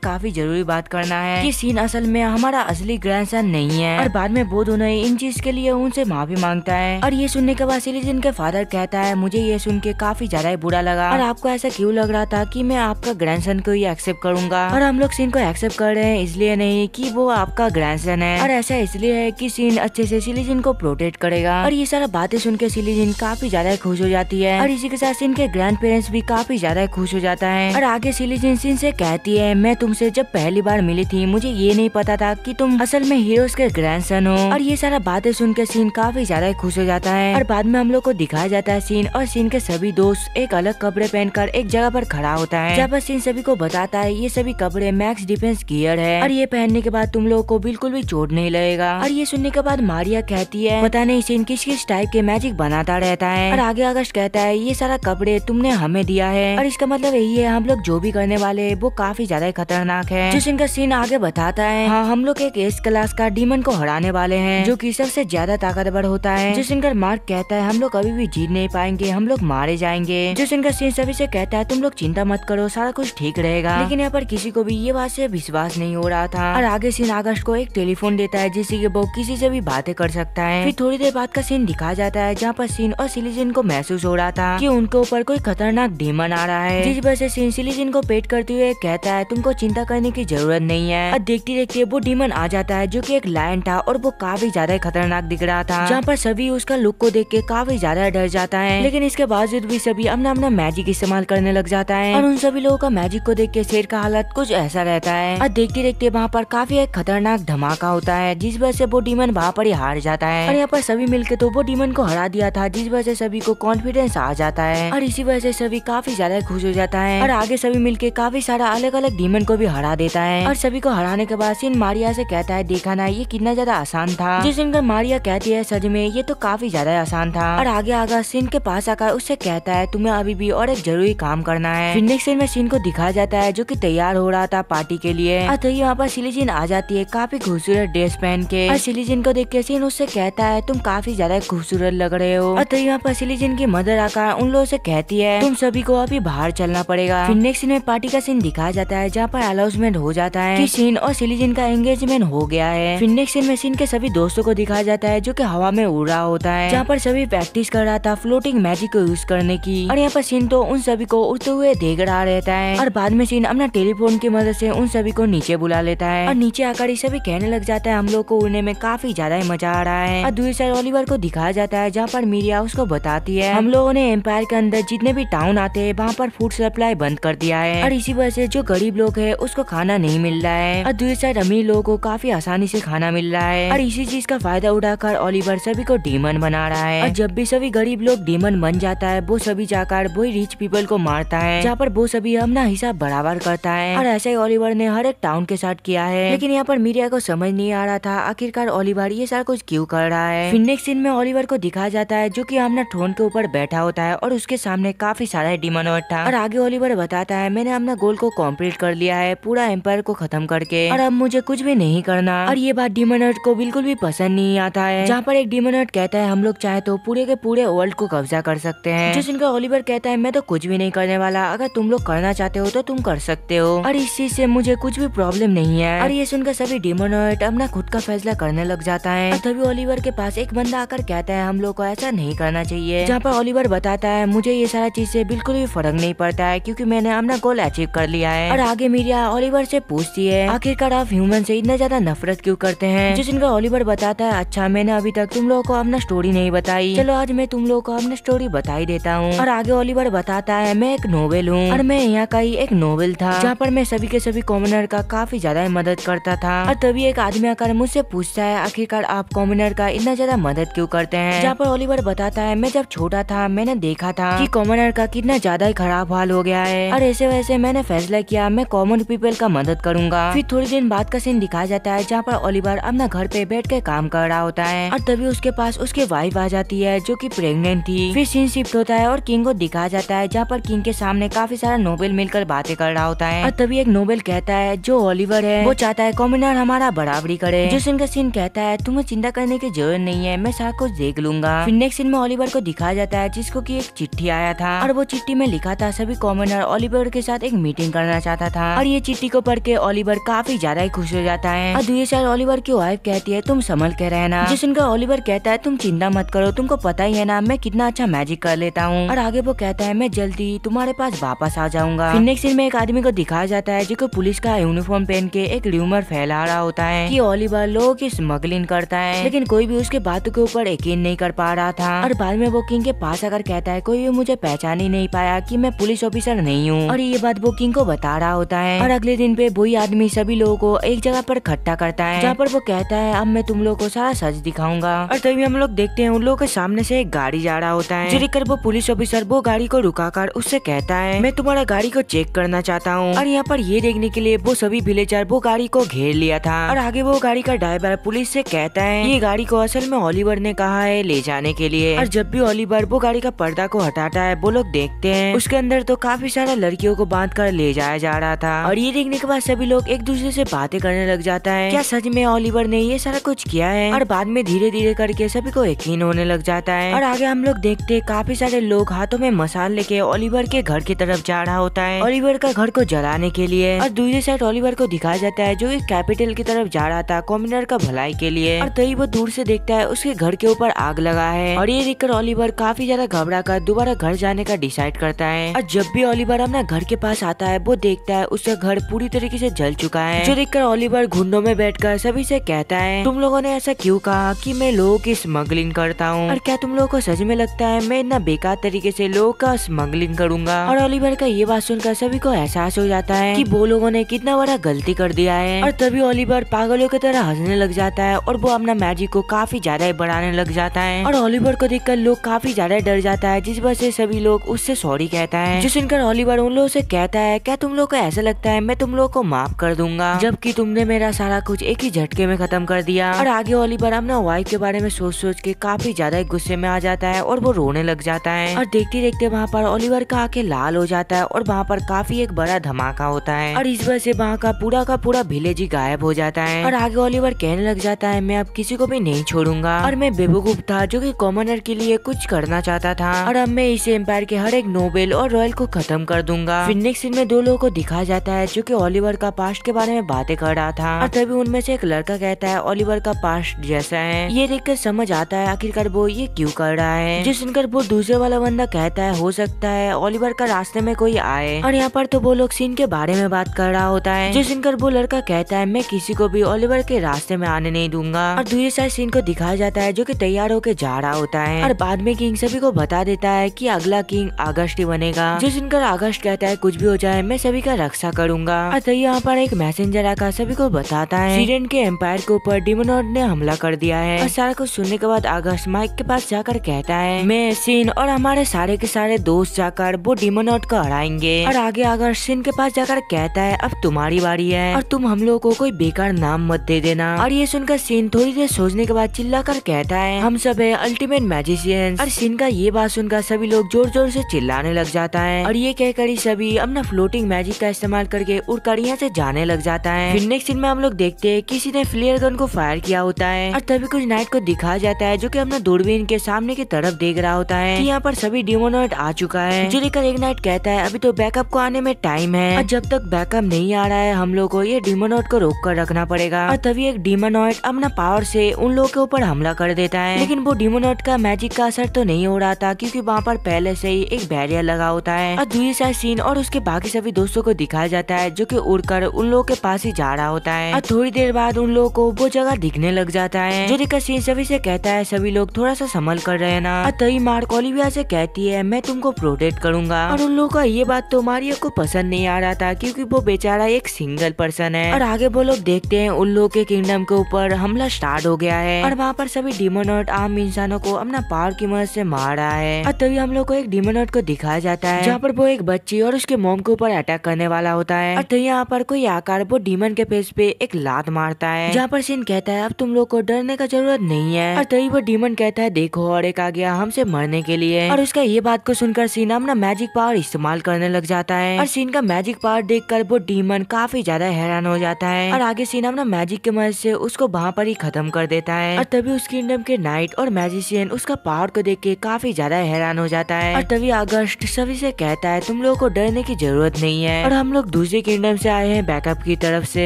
काफी जरूरी बात करना है कि सीन असल में हमारा असली ग्रैंडसन नहीं है। और बाद में वो दोनों इन चीज के लिए उनसे माफी मांगता है। और ये सुनने के बाद सिलीजन के फादर कहता है मुझे ये सुन के काफी ज्यादा बुरा लगा और आपको ऐसा क्यों लग रहा था कि मैं आपका ग्रैंडसन को ही एक्सेप्ट करूंगा। और हम लोग सीन को एक्सेप्ट कर रहे हैं इसलिए नहीं कि वो आपका ग्रैंडसन है, और ऐसा इसलिए है कि सीन अच्छे से सिलीजन को प्रोटेक्ट करेगा। और ये सारा बातें सुन के सिलीजन काफी ज्यादा खुश हो जाती है और इसी के साथ सीन के ग्रैंड पेरेंट्स भी काफी ज्यादा खुश हो जाता है। और आगे सिलीजन सीन से कहती है मैं तुमसे जब पहली बार मिली थी मुझे ये नहीं पता था कि तुम असल में हीरोज के ग्रैंडसन हो। और ये सारा बातें सुन के सीन काफी ज्यादा खुश हो जाता है। और बाद में हम लोग को दिखाया जाता है सीन और सीन के सभी दोस्त एक अलग कपड़े पहनकर एक जगह पर खड़ा होता है, जहाँ पर सीन सभी को बताता है ये सभी कपड़े मैक्स डिफेंस गियर है और ये पहनने के बाद तुम लोगों को बिल्कुल भी चोट नहीं लगेगा। और ये सुनने के बाद मारिया कहती है पता नहीं सीन किस किस टाइप के मैजिक बनाता रहता है। और आगे अगस्त कहता है ये सारा कपड़े तुमने हमें दिया है और इसका मतलब यही है हम लोग जो भी करने वाले है वो काफी ज्यादा खतरनाक है। जो सीन का सीन आगे बताता है हाँ हम लोग एक एस क्लास का डीमन को हराने वाले हैं जो कि सबसे ज्यादा ताकतवर होता है। जो सीन का मार्क कहता है हम लोग कभी भी जीत नहीं पाएंगे, हम लोग मारे जाएंगे। जो सीन का सीन सभी से कहता है तुम लोग चिंता मत करो सारा कुछ ठीक रहेगा। लेकिन यहाँ पर किसी को भी ये बात से विश्वास नहीं हो रहा था। और आगे सीन अगस्त को एक टेलीफोन देता है जिससे कि वो किसी से भी बातें कर सकता है। फिर थोड़ी देर बाद का सीन दिखाया जाता है जहाँ पर सीन और सिलीजन को महसूस हो रहा था कि उनके ऊपर कोई खतरनाक डीमन आ रहा है, जिस वजह से सीन सिलीजन को पेट करते हुए कहता है तुमको चिंता करने की जरूरत नहीं है। और देखते देखते वो डीमन आ जाता है जो कि एक लायन था और वो काफी ज्यादा खतरनाक दिख रहा था, जहाँ पर सभी उसका लुक को देख के काफी ज्यादा डर जाता है। लेकिन इसके बावजूद भी सभी अपना अपना मैजिक इस्तेमाल करने लग जाता है और उन सभी लोगों का मैजिक को देख के शेर का हालत कुछ ऐसा रहता है। और देखते देखते वहाँ पर काफी एक खतरनाक धमाका होता है जिस वजह से वो डीमन वहाँ पर ही हार जाता है। और यहाँ पर सभी मिलके तो वो डीमन को हरा दिया था जिस वजह से सभी को कॉन्फिडेंस आ जाता है और इसी वजह से सभी काफी ज्यादा खुश हो जाता है। और आगे सभी मिलके काफी सारा अलग अलग डीमन को भी हरा देता है। और सभी को हराने के बाद सीन मारिया से कहता है देखा ना ये कितना ज्यादा आसान था। जिस दिन मारिया कहती है सच में ये तो काफी ज्यादा आसान था। और आगे आगा सीन के पास आकर उससे कहता है तुम्हें अभी भी और एक जरूरी काम करना है। फिर नेक्स्ट सीन में सीन को दिखाया जाता है जो कि तैयार हो रहा था पार्टी के लिए। और तभी वहाँ पर सिलीजन आ जाती है काफी खूबसूरत ड्रेस पहन के। और सिलीजन को देख के सीन उससे कहता है तुम काफी ज्यादा खूबसूरत लग रहे हो। और तभी वहाँ पर सिलीजन की मदर आकर उन लोगों से कहती है तुम सभी को अभी बाहर चलना पड़ेगा। फिर नेक्स्ट सीन में पार्टी का सीन दिखाया जाता है जहाँ पर अनाउंसमेंट हो जाता है कि सीन और सिलीजन का एंगेजमेंट हो गया है। फिर नेक्स्ट सीन में सीन के सभी दोस्तों को दिखाया जाता है जो कि हवा में उड़ रहा होता है, जहाँ पर सभी प्रैक्टिस कर रहा था फ्लोटिंग मैजिक को यूज करने की। और यहाँ पर सीन तो उन सभी को उड़ते हुए देख रहा रहता है। और बाद में सीन अपना टेलीफोन की मदद से उन सभी को नीचे बुला लेता है और नीचे आकर ये सभी कहने लग जाता है हम लोग को उड़ने में काफी ज्यादा मजा आ रहा है। और दूसरी साइड ओलिवर को दिखाया जाता है जहाँ पर मीरिया उसको बताती है हम लोगों ने एम्पायर के अंदर जितने भी टाउन आते हैं वहाँ पर फूड सप्लाई बंद कर दिया है और इसी वजह से जो गरीब लोग है उसको खाना नहीं मिल रहा है और दूसरी साइड अमीर लोगों को काफी आसानी से खाना मिल रहा है। और इसी चीज का फायदा उठाकर ओलिवर सभी को डीमन बना रहा है। और जब भी सभी गरीब लोग डीमन बन जाता है वो सभी जाकर वही रिच पीपल को मारता है, जहाँ पर वो सभी अपना हिसाब बराबर करता है। और ऐसा ही ओलिवर ने हर एक टाउन के साथ किया है। लेकिन यहाँ पर मीरिया को समझ नहीं आ रहा था आखिरकार ओलिवर ये सारा कुछ क्यों कर रहा है। फिर नेक्स्ट सीन में ओलिवर को दिखाया जाता है जो कि अपना थ्रोन के ऊपर बैठा होता है और उसके सामने काफी सारा डीमन था। और आगे ओलिवर बताता है मैंने अपना गोल को कंप्लीट कर लिया है पूरा एम्पायर को खत्म करके, और अब मुझे कुछ भी नहीं करना। और ये बात डीमन को बिल्कुल भी पसंद नहीं आता है, जहाँ पर एक डीमन कहता है हम लोग चाहे तो पूरे के पूरे वर्ल्ड को कब्जा कर सकते हैं। जिस इनका ओलिवर कहता है मैं तो कुछ भी नहीं करने वाला, अगर तुम लोग करना चाहते हो तो तुम कर सकते हो और इस चीज से मुझे कुछ भी प्रॉब्लम नहीं है। और ये सुनकर सभी डीमन अपना खुद का फैसला करने लग जाता है। और तभी ओलिवर के पास एक बंदा आकर कहता है हम लोग को ऐसा नहीं करना चाहिए, जहाँ पर ओलिवर बताता है मुझे ये सारा चीज से बिल्कुल भी फर्क नहीं पड़ता है क्योंकि मैंने अपना गोल अचीव कर लिया है। और आगे मीरिया ओलिवर से पूछती है आखिरकार आप ह्यूमन से इतना ज्यादा नफरत क्यों करते हैं। जिस इनका ओलिवर बताता है अच्छा मैंने अभी तक तुम लोगों को अपना स्टोरी नहीं बताई, चलो आज मैं तुम लोगों को अपना स्टोरी बता ही देता हूँ। और आगे ओलिवर बताता है मैं एक नोवेल हूँ और मैं यहाँ का ही एक नोवेल था जहाँ पर मैं सभी के सभी कॉमनर का काफी ज्यादा मदद करता था। और तभी एक आदमी आकर मुझसे पूछता है आखिरकार आप कॉमनर का इतना ज्यादा मदद क्यों करते हैं। जहाँ पर ओलिवर बताता है मैं जब छोटा था मैंने देखा था कि कॉमनर का कितना ज्यादा ही खराब हाल हो गया है और ऐसे वैसे मैंने फैसला किया मैं कॉमन पीपल का मदद करूंगा। फिर थोड़ी दिन बाद का सीन दिखाया जाता है जहाँ पर ओलिवर अपना घर पे बैठ के काम कर रहा होता है और तभी उसके पास उसकी वाइफ आ जाती है जो कि प्रेग्नेंट थी। फिर सीन शिफ्ट होता है और किंग को दिखाया जाता है जहाँ पर किंग के सामने काफी सारा नोबेल मिलकर बातें कर रहा होता है। और तभी एक नोबेल कहता है जो ओलिवर है वो चाहता है कॉमनर हमारा बराबरी करे। जो सीन का सीन कहता है तुम्हें चिंता करने की जरूरत नहीं है है, मैं सारा कुछ देख लूंगा। फिर नेक्स्ट सीन में ओलिवर को दिखाया जाता है जिसको कि एक चिट्ठी आया था और वो चिट्ठी में लिखा था सभी कॉमनर ओलिवर के साथ एक मीटिंग करना चाहता था और ये चिट्ठी को पढ़ के ओलिवर काफी ज्यादा ही खुश हो जाता है। और दूसरी साइड ओलिवर की वाइफ कहती है तुम संभल के रहना, जिस उनका ओलिवर कहता है तुम चिंता मत करो, तुमको पता ही है ना मैं कितना अच्छा मैजिक कर लेता हूँ। और आगे वो कहता है मैं जल्दी तुम्हारे पास वापस आ जाऊंगा। फिर नेक्स्ट सीन में एक आदमी को दिखाया जाता है जो पुलिस का यूनिफॉर्म पहन के एक र्यूमर फैला रहा होता है कि ओलिवर लोगों की स्मगलिंग करता है, लेकिन कोई भी उसके बातों के ऊपर यकीन नहीं कर पा रहा था। और बाद में वो किंग के पास आकर कहता है कोई भी मुझे पहचान ही नहीं पाया कि मैं पुलिस ऑफिसर नहीं हूँ, और ये बात वो किंग को बता रहा होता है। और अगले दिन पे वही आदमी सभी लोगों को एक जगह पर इकट्ठा करता है जहाँ पर वो कहता है अब मैं तुम लोगों को सारा सच दिखाऊंगा। और तभी हम लोग देखते हैं उन लोगों के सामने से एक गाड़ी जा रहा होता है, जो देखकर वो पुलिस ऑफिसर वो गाड़ी को रुकाकर उससे कहता है मैं तुम्हारा गाड़ी को चेक करना चाहता हूँ। और यहाँ पर ये देखने के लिए वो सभी विलेजर वो गाड़ी को घेर लिया था। और आगे वो गाड़ी का ड्राइवर पुलिस से कहता है ये गाड़ी को असल में ओलिवर ने कहा है ले जाने के लिए। और जब भी ओलिवर वो गाड़ी का पर्दा को हटाता है वो लोग देखते हैं उसके अंदर तो काफी सारा लड़कियों को बांध कर ले जाया जा रहा था। और ये देखने के बाद सभी लोग एक दूसरे से बातें करने लग जाता है क्या सच में ओलिवर ने ये सारा कुछ किया है। और बाद में धीरे धीरे करके सभी को यकीन होने लग जाता है। और आगे हम लोग देखते हैं काफी सारे लोग हाथों में मसाल लेके ओलिवर के घर की तरफ जा रहा होता है ओलिवर का घर को जलाने के लिए। और दूसरी साइड ओलिवर को दिखाया जाता है जो एक कैपिटल की तरफ जा रहा था कॉमनर का भलाई के लिए। और तभी वो दूर से देखता है उसके घर के ऊपर आग लगा है। और ये देखकर ओलिवर काफी ज्यादा घबरा कर दोबारा घर जाने का डिसाइड करता है। और जब भी ओलिवर अपना घर के पास आता है वो देखता है उसका घर पूरी तरीके से जल चुका है, जो देखकर ओलिवर घुटनों में बैठकर सभी से कहता है तुम लोगों ने ऐसा क्यों कहा कि मैं लोगों की स्मगलिंग करता हूँ, और क्या तुम लोगों को सच में लगता है मैं इतना बेकार तरीके से लोगों का स्मगलिंग करूंगा। और ओलिवर का ये बात सुनकर सभी को एहसास हो जाता है कि वो लोगों ने कितना बड़ा गलती कर दिया है। और तभी ओलिवर पागलों की तरह हंसने लग जाता है और वो अपना मैजिक को काफी ज्यादा बढ़ाने लग जाता है। और ओलिवर को देखकर लोग काफी ज्यादा डर जाता है जिस वजह से सभी लोग उससे सॉरी कहता है, जो सुनकर ओलिवर उन लोगों से कहता है क्या तुम लोग को ऐसा लगता है मैं तुम लोग को माफ कर दूंगा जबकि तुमने मेरा सारा कुछ एक ही झटके में खत्म कर दिया। और आगे ओलिवर अपना वाइफ के बारे में सोच सोच के काफी ज्यादा गुस्से में आ जाता है और वो रोने लग जाता है। और देखते देखते वहाँ पर ओलिवर का आंखें लाल हो जाता है और वहाँ पर काफी एक बड़ा धमाका होता है और इस वजह से वहाँ का पूरा विलेज ही गायब हो जाता है। और आगे ओलिवर कहने लग जाता है मैं अब किसी को भी नहीं छोड़ूंगा और मैं बेवकूफ था जो कि कॉमनर के लिए कुछ करना चाहता था, और अब मैं इस एम्पायर के हर एक नोबेल और रॉयल को खत्म कर दूंगा। फिर नेक्स्ट सीन में दो लोगों को दिखाया जाता है जो कि ओलिवर का पास्ट के बारे में बातें कर रहा था। और तभी उनमें से एक लड़का कहता है ओलिवर का पास्ट जैसा है। ये देखकर समझ आता है आखिरकार वो ये क्यों कर रहा है, जो सुनकर वो दूसरे वाला बंदा कहता है हो सकता है ओलिवर का रास्ते में कोई आए। और यहाँ पर तो वो लोग सीन के बारे में बात कर रहा होता है, जो सुनकर वो लड़का कहता है मैं किसी को भी ओलिवर के रास्ते में आने नहीं दूंगा। और दूसरे साइड सीन को दिखाया जाता है जो कि तैयार होकर जा रहा होता है और बाद में किंग सभी को बता देता है कि अगला किंग अगस्ट ही बनेगा, जो सुनकर अगस्ट कहता है कुछ भी हो जाए मैं सभी का रक्षा करूंगा। और तो यहाँ पर एक मैसेंजर आकर सभी को बताता है सीरेन के एम्पायर के ऊपर डिमोनॉट ने हमला कर दिया है। और सारा कुछ सुनने के बाद अगस्ट माइक के पास जाकर कहता है मैं सीन और हमारे सारे के सारे दोस्त जाकर वो डिमोनॉट को हराएंगे। और आगे अगस्ट सीन के पास जाकर कहता है अब तुम्हारी बारी है और तुम हम लोगों को कोई बेकार नाम मत दे देना। और ये सुनकर सीन थोड़ी देर सोचने के बाद चिल्लाकर कहता है हम सब है अल्टीमेट मैजिशियंस। और सीन का ये बात सुनकर सभी लोग जोर जोर से चिल्लाने लग जाता है और ये कहकर ही सभी अपना फ्लोटिंग मैजिक का इस्तेमाल करके उड़कर यहाँ से जाने लग जाता है। फिर नेक्स्ट सीन में हम लोग देखते हैं किसी ने फ्लेयर गन को फायर किया होता है और तभी कुछ नाइट को दिखाया जाता है जो कि अपना दूरबीन के सामने की तरफ देख रहा होता है कि यहाँ पर सभी डिमोनॉइड आ चुका है, जो देखकर एक नाइट कहता है अभी तो बैकअप को आने में टाइम है और जब तक बैकअप नहीं आ रहा है हम लोग को ये डिमोनॉइड को रोक कर रखना पड़ेगा। और तभी एक डिमोनॉइड अपना पावर से उन लोगों के ऊपर हमला कर देता है, लेकिन वो डिमोनॉइड का मैजिक का असर तो नहीं हो रहा था क्योंकि वहाँ पर पहले से ही एक बैरियर लगा होता है। और दूसरी साइड सीन और उसके बाकी सभी दोस्तों को दिखाया जाता है जो कि उड़कर उन लोगों के पास ही जा रहा होता है। और थोड़ी देर बाद उन लोगों को वो जगह दिखने लग जाता है, जो देखकर सीन सभी से कहता है सभी लोग थोड़ा सा संभल कर रहे ना। और तभी मार्क ओलिविया से कहती है मैं तुमको प्रोटेक्ट करूंगा। और उन लोगों का ये बात तो मारियो को पसंद नहीं आ रहा था क्योंकि वो बेचारा एक सिंगल पर्सन है। और आगे वो लोग देखते हैं उन लोगों के किंगडम के ऊपर हमला स्टार्ट हो गया है और वहाँ पर सभी डिमोनॉइड आम इंसानों को अपना पावर की मदद से मार रहा है। और तभी हम लोग को एक डिमोनॉइड को दिखाया जाता है जहाँ पर वो एक बच्ची और उसके मॉम के ऊपर अटैक करने वाला होता है। और तभी यहाँ पर कोई आकर वो डीमन के फेस पे एक लात मारता है, जहाँ पर सीन कहता है अब तुम लोग को डरने का जरूरत नहीं है। और तभी वो डीमन कहता है देखो और एक आ गया हमसे मरने के लिए। और उसका ये बात को सुनकर सीन अपना मैजिक पावर इस्तेमाल करने लग जाता है और सीन का मैजिक पावर देखकर वो डीमन काफी ज्यादा हैरान हो जाता है और आगे सीन अपना मैजिक की मदद से उसको वहाँ पर ही खत्म कर देता है। और तभी उस किंगडम के नाइट और मैजिशियन उसका पावर को देख के काफी ज्यादा हैरान हो जाता है। और तभी अगस्ट सभी से कहता है तुम लोगों को डरने की जरूरत नहीं है और हम लोग दूसरे किंगडम से आए हैं बैकअप की तरफ से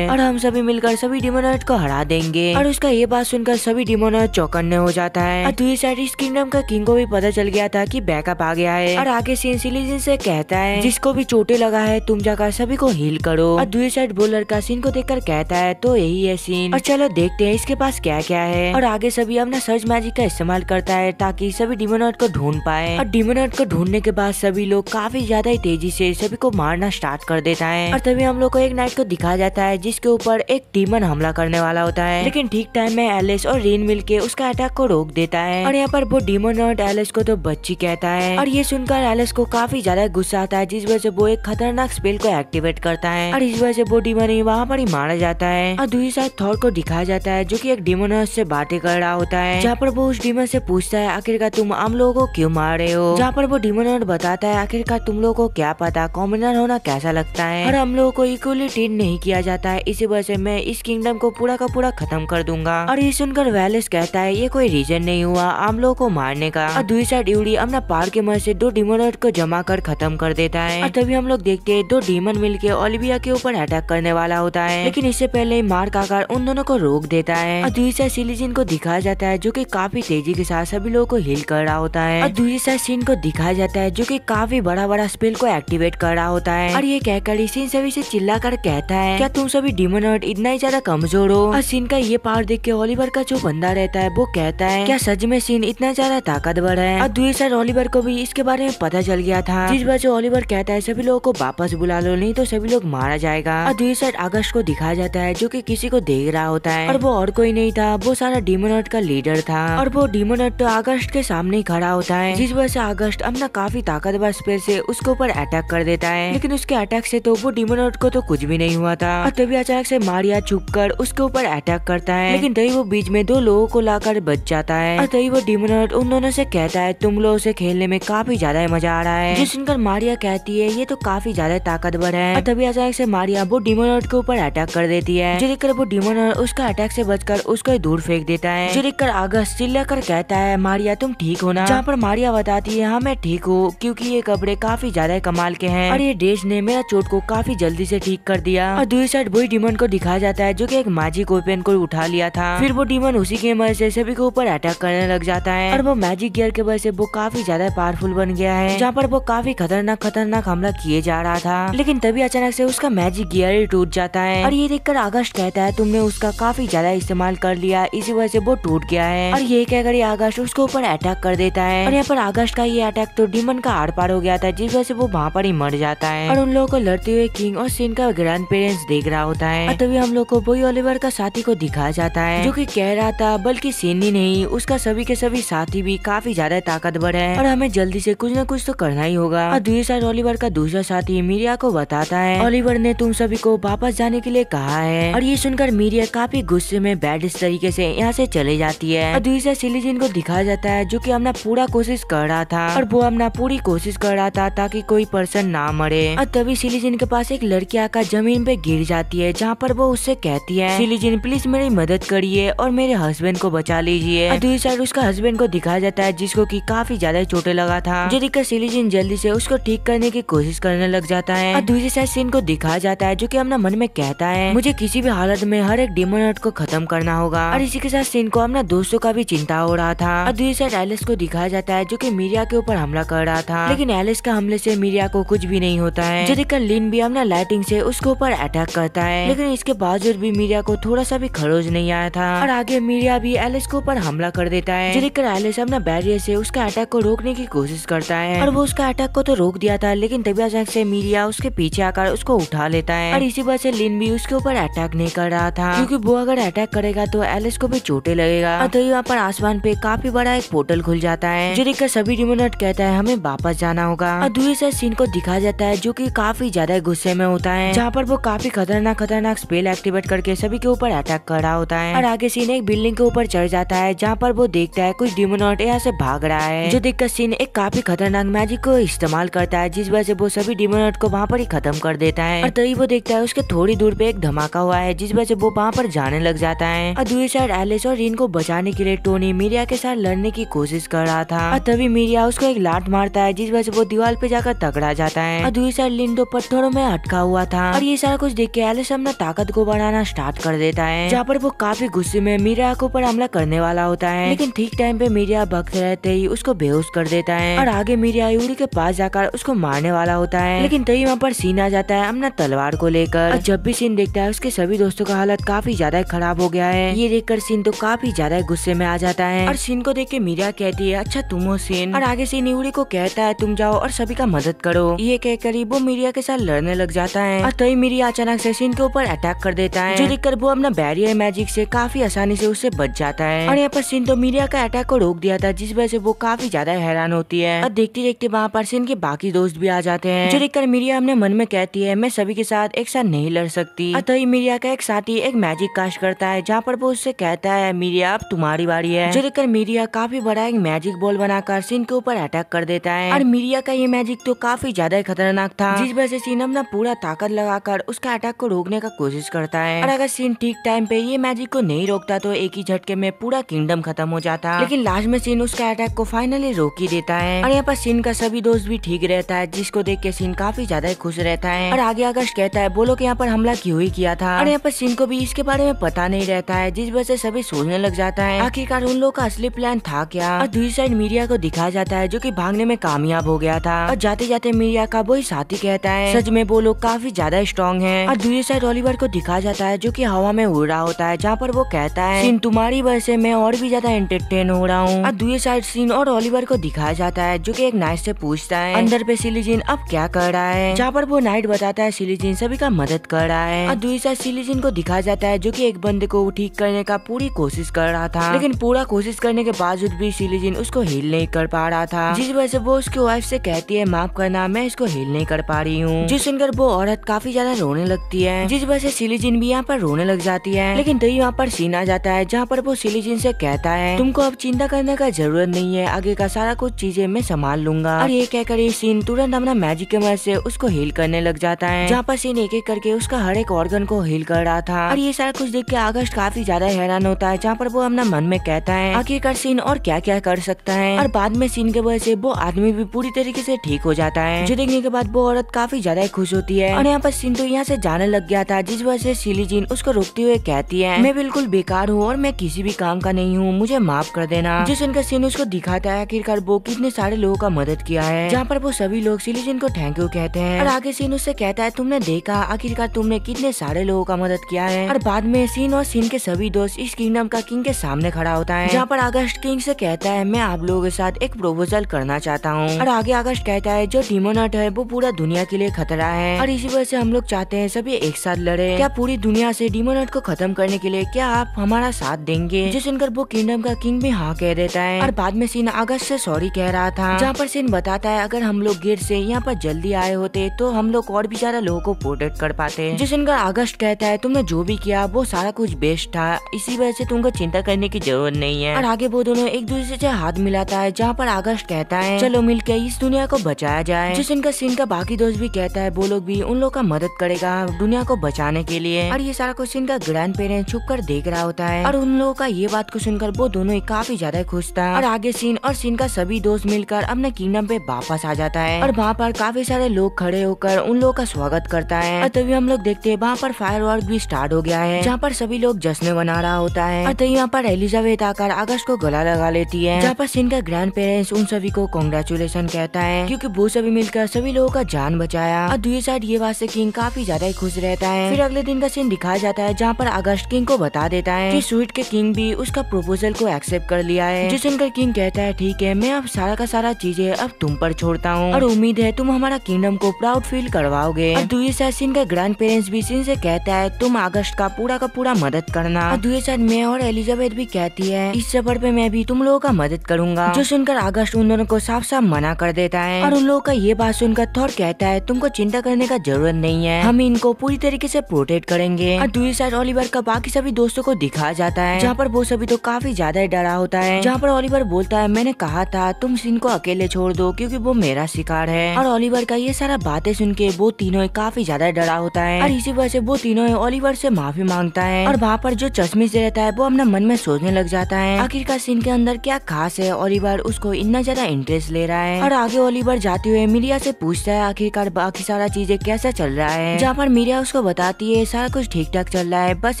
और हम सभी मिलकर सभी डिमोनॉइड को हरा देंगे। और उसका ये बात सुनकर सभी डिमोनॉइड चौकन्ने हो जाता है। और दूसरी साइड इस किंगडम का किंग को भी पता चल गया था कि बैकअप आ गया है और आगे सीन सिलीजन से कहता है जिसको भी चोटें लगा है तुम जाकर सभी को हील करो। और दूसरी साइड वो लड़का सीन को देखकर कहता है तो यही है सीन और चलो देखते हैं इसके पास क्या क्या है। और आगे सभी अपना सर्च मैजिक का इस्तेमाल करता है ताकि सभी डिमोनॉइड को ढूंढ पाए। और डिमोनॉइड को ढूंढने के बाद सभी लोग काफी ज्यादा ही तेजी से सभी को मारना स्टार्ट कर देता है। और तभी हम लोग को एक नाइट को दिखाया जाता है जिसके ऊपर एक डीमन हमला करने वाला होता है, लेकिन ठीक टाइम में एलिस और रेन मिलके उसका अटैक को रोक देता है। और यहाँ पर वो डिमोनॉइड एलिस को तो बच्ची कहता है और ये सुनकर एलिस को काफी ज्यादा गुस्सा आता है जिस वजह से वो एक खतरनाक स्पेल को एक्टिवेट करता है और इस वजह से वो डीमन वहाँ पर ही मारा जाता है। और दूसरी साइड थॉर को दिखाया जाता है जो कि एक डिमोनॉइड से बातें कर रहा होता है, जहाँ पर वो उस डीमन से पूछता है आखिरकार तुम हम लोगों को क्यों मार रहे हो, जहाँ पर वो डिमोनॉइड बताता है आखिरकार तुम लोगों को क्या पता कॉमनर होना कैसा लगता है और हम लोगों को इक्वली ट्रीट नहीं किया जाता है, इसी वजह से मैं इस किंगडम को पूरा का पूरा खत्म कर दूंगा। और ये सुनकर वेलिस कहता है ये कोई रीजन नहीं हुआ हम लोगों को मारने का। और दूसरी साइड यूडी अपना पार के मदद से दो डिमोनॉइड को जमा कर खत्म कर देता है। और तभी हम लोग देखते हैं दो डीमन मिलके ओलिविया के ऊपर अटैक करने वाला होता है, लेकिन इससे पहले मार्क आकर उन दोनों को रोक देता है। और दूसरी साइड सिलीजिन को दिखाया जाता है जो कि काफी तेजी के साथ सभी लोगों को हील कर रहा होता है। और दूसरी साइड सीन को दिखाया जाता है जो कि काफी बड़ा बड़ा स्पेल को एक्टिवेट कर रहा होता है। और ये कहकर सीन सभी से चिल्ला कर कहता है क्या तुम सभी डिमोनॉइड इतना ही ज्यादा कमजोर हो। और सीन का ये पावर देख के ओलिवर का जो बंदा रहता है वो कहता है क्या सच में सीन इतना ज्यादा ताकतवर है। और दूसरी साइड ओलिवर को भी इसके बारे में पता चल गया था, जिस वजह से ओलिवर कहता है सभी लोगों को वापस बुला लो नहीं तो सभी लोग मारा जाएगा। और दूसरी साइड अगस्ट को दिखाया जाता है जो कि किसी को देख रहा होता है और वो और कोई नहीं था, वो सारा डिमोनॉइड का लीडर था। और वो डिमोनॉइड तो अगस्ट के सामने ही खड़ा होता है, जिस वजह से अगस्ट अपना काफी ताकतवर स्पेल से उसके ऊपर अटैक कर देता है, लेकिन उसके अटैक से तो वो डिमोनॉइड को तो कुछ भी नहीं हुआ था। और तभी अचानक से मारिया छुपकर उसके ऊपर अटैक करता है, लेकिन तभी वो बीच में दो लोगों को लाकर बच जाता है। और तभी वो डिमोनॉइड उन दोनों से कहता है तुम लोगों से खेलने में काफी ज्यादा मजा आ रहा है, जो सुनकर मारिया कहती है ये तो काफी ज्यादा ताकतवर है। और तभी अचानक से मारिया वो डिमोनॉइड के ऊपर अटैक कर देती है, जो देखकर वो डिमोनॉइड उसका अटैक से बचकर उसको दूर फेंक देता है, जो देखकर अगस्त चिल्लाकर कहता है मारिया तुम ठीक हो ना, जहाँ पर मारिया बताती है हाँ मैं ठीक हूँ क्योंकि ये कपड़े काफी ज्यादा कमाल के हैं और ये ड्रेस ने मेरा चोट को काफी जल्दी से ठीक कर दिया। और दूसरी साइड वही डिमन को दिखाया जाता है जो कि एक मैजिक वेपन को उठा लिया था, फिर वो डिमन उसी की मदद से सभी के ऊपर अटैक करने लग जाता है और वो मैजिक गियर के वजह से वो काफी ज्यादा पावरफुल बन गया है, जहाँ पर वो काफी खतरनाक हमला किए जा रहा था, लेकिन तभी अचानक से उसका मैजिक गियर ही टूट जाता है। और ये देखकर अगस्त कहता है तुमने उसका काफी ज्यादा इस्तेमाल कर लिया इसी वजह से वो टूट गया है। और ये कहकर अगस्त उसके ऊपर अटैक कर देता है और यहाँ पर अगस्त का ये अटैक तो डिमन का आर पार हो गया था, जिस वजह से वो वहाँ पर ही मर जाता है। और उन लोगों को लड़ते हुए किंग और सीन का ग्रैंड पेरेंट्स देख रहा होता है। और तभी हम लोग को वही ओलिवर का साथी को दिखाया जाता है जो कि कह रहा था बल्कि सीन ही नहीं उसका सभी के सभी साथी भी काफी ज्यादा ताकतवर है और हमें जल्दी से कुछ न कुछ तो करना ही होगा। और दूसरी साइड ओलिवर का दूसरा साथी मीरिया को बताता है ओलिवर ने तुम सभी को वापस जाने के लिए कहा है। और ये सुनकर मीरिया काफी गुस्से में बैड इस तरीके से यहाँ से चले जाती है। और दूसरी साइड सिलीजिन को दिखाया जाता है जो कि अपना पूरा कोशिश कर रहा था और वो अपना पूरी कोशिश कर रहा था ताकि कोई पर्सन ना मरे। और तभी सिलीजिन के पास एक लड़की आकर जमीन पे गिर जाती है, जहाँ पर वो उससे कहती है सिलीजिन प्लीज मेरी मदद करिए और मेरे हस्बैंड को बचा लीजिए। और दूसरी साइड उसका हस्बैंड को दिखाया जाता है जिसको कि काफी ज्यादा चोटें लगा था, जो देखकर सिलीजिन जल्दी से उसको ठीक करने की कोशिश करने लग जाता है। और दूसरी साइड सीन को दिखाया जाता है जो कि अपना मन में कहता है मुझे किसी भी हालत में हर एक डिमोनॉइड को खत्म करना होगा। और इसी के साथ सीन को अपना दोस्तों का भी चिंता हो रहा था। और दूसरी साइड एलिस को दिखाया जाता है जो कि मीरिया के ऊपर हमला कर रहा था, लेकिन एलिस का हमले से मीरिया को कुछ भी नहीं होता है, जो देखकर लिन भी अपना लाइटिंग से उसके ऊपर अटैक करता है, लेकिन इसके बावजूद भी मीरिया को थोड़ा सा भी खरोच नहीं आया था। और आगे मीरिया भी एलिस के ऊपर हमला कर देता है, जो देखकर एलिस अपना बैरियर से उसका अटैक को रोकने की कोशिश करता है और वो उसका अटैक को तो रोक दिया था, लेकिन तभी अचानक से मीरिया उसके पीछे आकर उसको उठा लेता है। और इसी वजह से लिन भी उसके ऊपर अटैक नहीं कर रहा था, क्योंकि वो अगर अटैक करेगा तो एलिस को भी चोटें लगेगा। और तभी वहाँ पर आसमान पे काफी बड़ा एक पोर्टल खुल जाता है, जो देखकर सभी डिमोनॉइड कहता है हमें वापस जाना होगा। और दूसरी साइड सीन को दिखाया जाता है जो कि काफी ज्यादा गुस्से में होता है, जहाँ पर वो काफी खतरनाक स्पेल एक्टिवेट करके सभी के ऊपर अटैक कर रहा होता है। और आगे सीन एक बिल्डिंग के ऊपर चढ़ जाता है, जहाँ पर वो देखता है कुछ डिमोनॉइड यहाँ से भाग रहा है, जो देखकर सीन एक काफी खतरनाक मैजिक को इस्तेमाल करता है, जिस वजह से वो सभी डिमोनॉइड को वहाँ पर ही खत्म कर देता है। और तभी वो देखता है उसके थोड़ी दूर पे एक धमाका हुआ है, जिस वजह से वो वहाँ पर जाने लग जाता है। और दूसरी साइड एलिस और रिन को बचाने के लिए टोनी मीडिया के साथ लड़ने की कोशिश कर रहा था और तभी मीडिया उसको एक लात मारता है जिस वजह से वो दीवार पे जाकर तकड़ा जाता है और दूसरी साइड लिंडो पत्थरों में अटका हुआ था और ये सारा कुछ देख के एलिस अपना ताकत को बढ़ाना स्टार्ट कर देता है, जहाँ पर वो काफी गुस्से में मीडिया के ऊपर हमला करने वाला होता है। लेकिन ठीक टाइम पे मीडिया भक्त रहते ही उसको बेहोश कर देता है और आगे मीडिया यूरी के पास जाकर उसको मारने वाला होता है। लेकिन तभी वहाँ पर सीन आ जाता है अपना तलवार को लेकर और जब भी सीन देखता है उसके सभी दोस्तों का हालत काफी ज्यादा खराब हो गया है। ये देखकर सीन तो काफी ज्यादा गुस्से में आ जाता है और सीन को देख के मीडिया कहती है अच्छा तुम हो सीन, और आगे सीन यूरी को कहता है तुम जाओ और सभी का मदद करो। ये कहकर वो मीडिया के साथ लड़ने लग जाता है और तभी मीडिया अचानक से सीन के ऊपर अटैक कर देता है, जो देखकर वो अपना बैरियर मैजिक से काफी आसानी से उससे बच जाता है। और यहाँ पर सीन तो मीडिया का अटैक को रोक दिया था जिस वजह से वो काफी ज्यादा हैरान होती है और देखते देखते वहाँ पर सीन के बाकी दोस्त भी आ जाते हैं, जो देखकर मीडिया अपने मन में कहती है मैं सभी के साथ एक साथ नहीं लड़ सकती। और तभी मीडिया का एक साथी एक मैजिक कास्ट करता है जहाँ पर वो उससे कहता है मीडिया अब तुम्हारी बारी है, जो देखकर मीडिया काफी बड़ा एक मैजिक बॉल बनाकर सीन के ऊपर अटैक कर देता है। और मीडिया का ये मैजिक तो काफी ज्यादा खतरनाक था जिस वजह से सीन अपना पूरा ताकत लगाकर उसका अटैक को रोकने का कोशिश करता है। और अगर सीन ठीक टाइम पे ये मैजिक को नहीं रोकता तो एक ही झटके में पूरा किंगडम खत्म हो जाता, लेकिन लास्ट में सीन उसका अटैक को फाइनली रोक ही देता है। और यहाँ पर सीन का सभी दोस्त भी ठीक रहता है जिसको देख के सीन काफी ज्यादा खुश रहता है। और आगे आगस्ट कहता है बोलो कि यहाँ पर हमला क्यों ही किया था, और यहाँ पर सीन को भी इसके बारे में पता नहीं रहता है जिस वजह से सभी सोचने लग जाता है आखिरकार उन लोग का असली प्लान था क्या। और दूसरी साइड मीडिया को दिखाया जाता है जो कि भागने में कामयाब हो गया था और जाते जाते मीडिया का वही साथी कहता है सच में वो लोग काफी ज्यादा स्ट्रॉन्ग है। और दूसरी साइड ओलिवर को दिखाया जाता है जो कि हवा में उड़ रहा होता है जहाँ पर वो कहता है सीन तुम्हारी वजह से मैं और भी ज्यादा एंटरटेन हो रहा हूँ। और दूसरी साइड सीन और ओलिवर को दिखाया जाता है जो कि एक नाइट से पूछता है अंदर पे सिलीजिन अब क्या कर रहा है, जहाँ पर वो नाइट बताता है सिलीजिन सभी का मदद कर रहा है। और दूसरी साइड सिलीजिन को दिखाया जाता है जो कि एक बंदे को ठीक करने का पूरी कोशिश कर रहा था, लेकिन पूरा कोशिश करने के बावजूद भी सिलीजिन उसको हील नहीं कर पा रहा था, जिस वजह से वो उसकी वाइफ से कहती है माफ करना मैं इसको हील नहीं कर पा रही हूँ। जो सुनकर वो औरत काफी ज्यादा रोने लगती है जिस वजह से सिलीजिन भी यहाँ पर रोने लग जाती है। लेकिन तभी वहाँ पर सीन आ जाता है जहाँ पर वो सिलीजिन से कहता है तुमको अब चिंता करने का जरूरत नहीं है, आगे का सारा कुछ चीजें मैं संभाल लूंगा। और ये कहकर ये सीन तुरंत अपना मैजिक की मदद से उसको हील करने लग जाता है, जहाँ पर सीन एक एक करके उसका हर एक ऑर्गन को हील कर रहा था। और ये सारा कुछ देख के आगस्ट काफी ज्यादा हैरान होता है, जहाँ पर वो अपना मन में कहता है आखिरकार सीन और क्या क्या कर सकता है। और बाद में सीन के वजह से वो आदमी भी पूरी तरीके से ठीक हो जाता है, जो देखने के बाद वो औरत काफी ज्यादा खुश होती है। और यहाँ पर सीन तो यहाँ से जाने लग गया था जिस वजह से सिलीजिन उसको रोकते हुए कहती है मैं बिल्कुल बेकार हूँ और मैं किसी भी काम का नहीं हूँ, मुझे माफ कर देना। जिस उनका सीन उसको दिखाता है आखिरकार वो कितने सारे लोगों का मदद किया है, जहाँ पर वो सभी लोग सिलीजिन को थैंक यू कहते हैं। और आगे सीन उससे कहता है तुमने देखा आखिरकार तुमने कितने सारे लोगों का मदद किया है। और बाद में सीन और सीन के सभी दोस्त इस किंगडम का किंग के सामने खड़ा होता है, जहाँ पर अगस्ट किंग से कहता है मैं आप लोगों के साथ एक प्रपोजल करना चाहता हूँ। और आगे अगस्ट कहता है जो डीमोनट है वो पूरा दुनिया के लिए खतरा है और इसी वजह से हम लोग चाहते हैं सभी एक साथ लड़े, क्या पूरी दुनिया से डीमोनट को खत्म करने के लिए क्या आप हमारा साथ देंगे। जो सुनकर वो किंगडम का किंग भी हाँ कह देता है। और बाद में सीन अगस्त से सॉरी कह रहा था, जहाँ पर सीन बताता है अगर हम लोग गिर से यहाँ पर जल्दी आए होते तो हम लोग और भी ज्यादा लोगों को प्रोटेक्ट कर पाते। जो सुनकर अगस्त कहता है तुमने जो भी किया वो सारा कुछ बेस्ट था, इसी वजह से तुमको चिंता करने की जरूरत नहीं है। और आगे वो दोनों एक दूसरे से हाथ मिलाता है, जहाँ पर अगस्त कहता है चलो मिलकर इस दुनिया को बचाया जाए। जो सुनकर सीन का बाकी दोस्त भी कहता है वो लोग भी उन लोग का मदद करेगा दुनिया को बचाने के लिए। और ये सारा कुछ सीन का ग्रैंड पेरेंट्स छुप कर देख रहा होता है और उन लोगों का ये बात को सुनकर वो दोनों ही काफी ज्यादा खुश था। और आगे सीन और सीन का सभी दोस्त मिलकर अपने किंगडम पे वापस आ जाता है और वहाँ पर काफी सारे लोग खड़े होकर उन लोगों का स्वागत करता है। और तभी हम लोग देखते हैं वहाँ पर फायरवर्क भी स्टार्ट हो गया है, जहाँ पर सभी लोग जश्न मना रहा होता है। और तभी यहाँ पर एलिजाबेथ आकर अगस्त को गला लगा लेती है, जहाँ पर सीन का ग्रैंड पेरेंट्स उन सभी को कांग्रेचुलेशन कहता है क्योंकि वो सभी मिलकर सभी लोगों का जान बचाया। और दूसरी साइड ये बात से किंग काफी ज्यादा खुश रहता है। फिर अगले दिन का सीन दिखाया जाता है, जहाँ पर अगस्त किंग को बता देता है कि स्वीट के किंग भी उसका प्रपोजल को एक्सेप्ट कर लिया है। जो सुनकर किंग कहता है ठीक है मैं अब सारा का सारा चीजें अब तुम पर छोड़ता हूँ और उम्मीद है तुम हमारा किंगडम को प्राउड फील करवाओगे। और दूसरी साइड सीन का ग्रैंड पेरेंट्स भी सीन से कहता है तुम अगस्त का पूरा मदद करना। और दूसरी साइड मैं और एलिजाबेथ भी कहती है इस सफर पे मैं भी तुम लोगों का मदद करूंगा। जो सुनकर अगस्त उन दोनों को साफ साफ मना कर देता है और उन लोगों का ये बात सुनकर थॉर कहता है तुमको चिंता करने का जरूरत नहीं है, हम इनको पूरी तरीके से प्रोटेक्ट करेंगे। और दूसरी साइड ओलिवर का बाकी सभी दोस्तों को दिखाया जाता है, जहाँ पर वो सभी तो काफी ज्यादा डरा होता है, जहाँ पर ओलिवर बोलता है मैंने कहा था तुम सीन को अकेले छोड़ दो क्योंकि वो मेरा शिकार है। और ओलिवर का ये सारा बातें सुन के वो तीनों काफी ज्यादा डरा होता है और इसी वजह से वो तीनों ओलिवर से माफी मांगता है। और वहाँ पर जो चश्मे से रहता है वो अपना अपना मन में सोचने लग जाता है आखिरकार सीन के अंदर क्या खास है, ओलिवर उसको इतना ज्यादा इंटरेस्ट ले रहा है। और आगे ओलिवर जाते हुए मिरिया से पूछता है आखिरकार बाकी सारा चीजें कैसा चल रहा है, जहाँ पर मिरिया उसको बताती है सारा कुछ ठीक ठाक चल रहा है, बस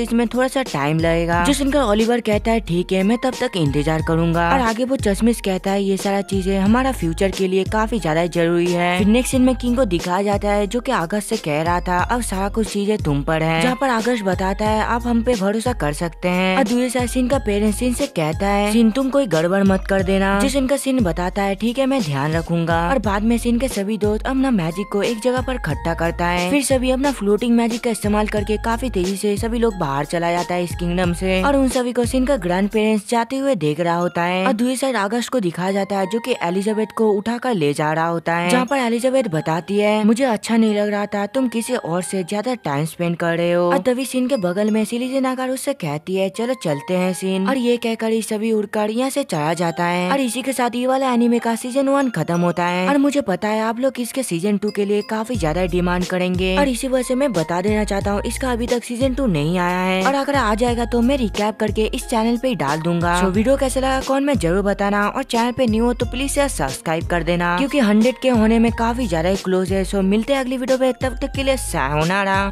इसमें थोड़ा सा टाइम लगेगा। जो सुनकर ओलिवर कहता है ठीक है, मैं तब तक इंतजार करूंगा। और आगे वो चश्मिश कहता है ये सारा चीजें हमारा फ्यूचर के लिए काफी ज्यादा जरूरी है। फिर नेक्स्ट सीन में किंग को दिखाया जाता है जो कि आगस्ट से कह रहा था अब सारा कुछ चीजें तुम पर है, जहाँ पर आगस्ट बताता है आप हम पे भरोसा कर सकते हैं। और दूसरे साइड सीन का पेरेंट्स सीन से कहता है सीन तुम कोई गड़बड़ मत कर देना। जिस इनका सीन बताता है ठीक है मैं ध्यान रखूंगा। और बाद में सीन के सभी दोस्त अपना मैजिक को एक जगह पर इकट्ठा करता है, फिर सभी अपना फ्लोटिंग मैजिक का इस्तेमाल करके काफी तेजी से सभी लोग बाहर चला जाता है इस किंगडम से। और उन सभी को सीन का ग्रैंड पेरेंट्स जाते हुए देख रहा होता है। और दूसरी साइड अगस्त को दिखाया जाता है जो कि एलिजाबेथ को उठाकर ले जा रहा होता है, जहाँ पर एलिजाबेथ बताती है मुझे अच्छा नहीं लग रहा था, तुम किसी और से ज्यादा टाइम स्पेंड कर रहे हो। और तभी सीन के बगल में सिलीजन आकर उससे कहती है चलो चलते हैं सीन। और ये कहकर सभी उड़कर यहाँ से चला जाता है। और इसी के साथ ये वाला एनिमे का सीजन 1 खत्म होता है। और मुझे पता है आप लोग इसके सीजन 2 के लिए काफी ज्यादा डिमांड करेंगे, और इसी वजह से मैं बता देना चाहता हूँ इसका अभी तक सीजन 2 नहीं आया है, और अगर आ जाएगा तो मैं रिकैप करके इस चैनल पे डाल दूंगा। तो वीडियो कैसा लगा कौन में जरूर बताना, और चैनल पे न्यू हो तो प्लीज यार सब्सक्राइब कर देना, क्योंकि 100 के होने में काफी ज्यादा क्लोज है। सो मिलते हैं अगली वीडियो पे, तब तक के लिए सायोनारा।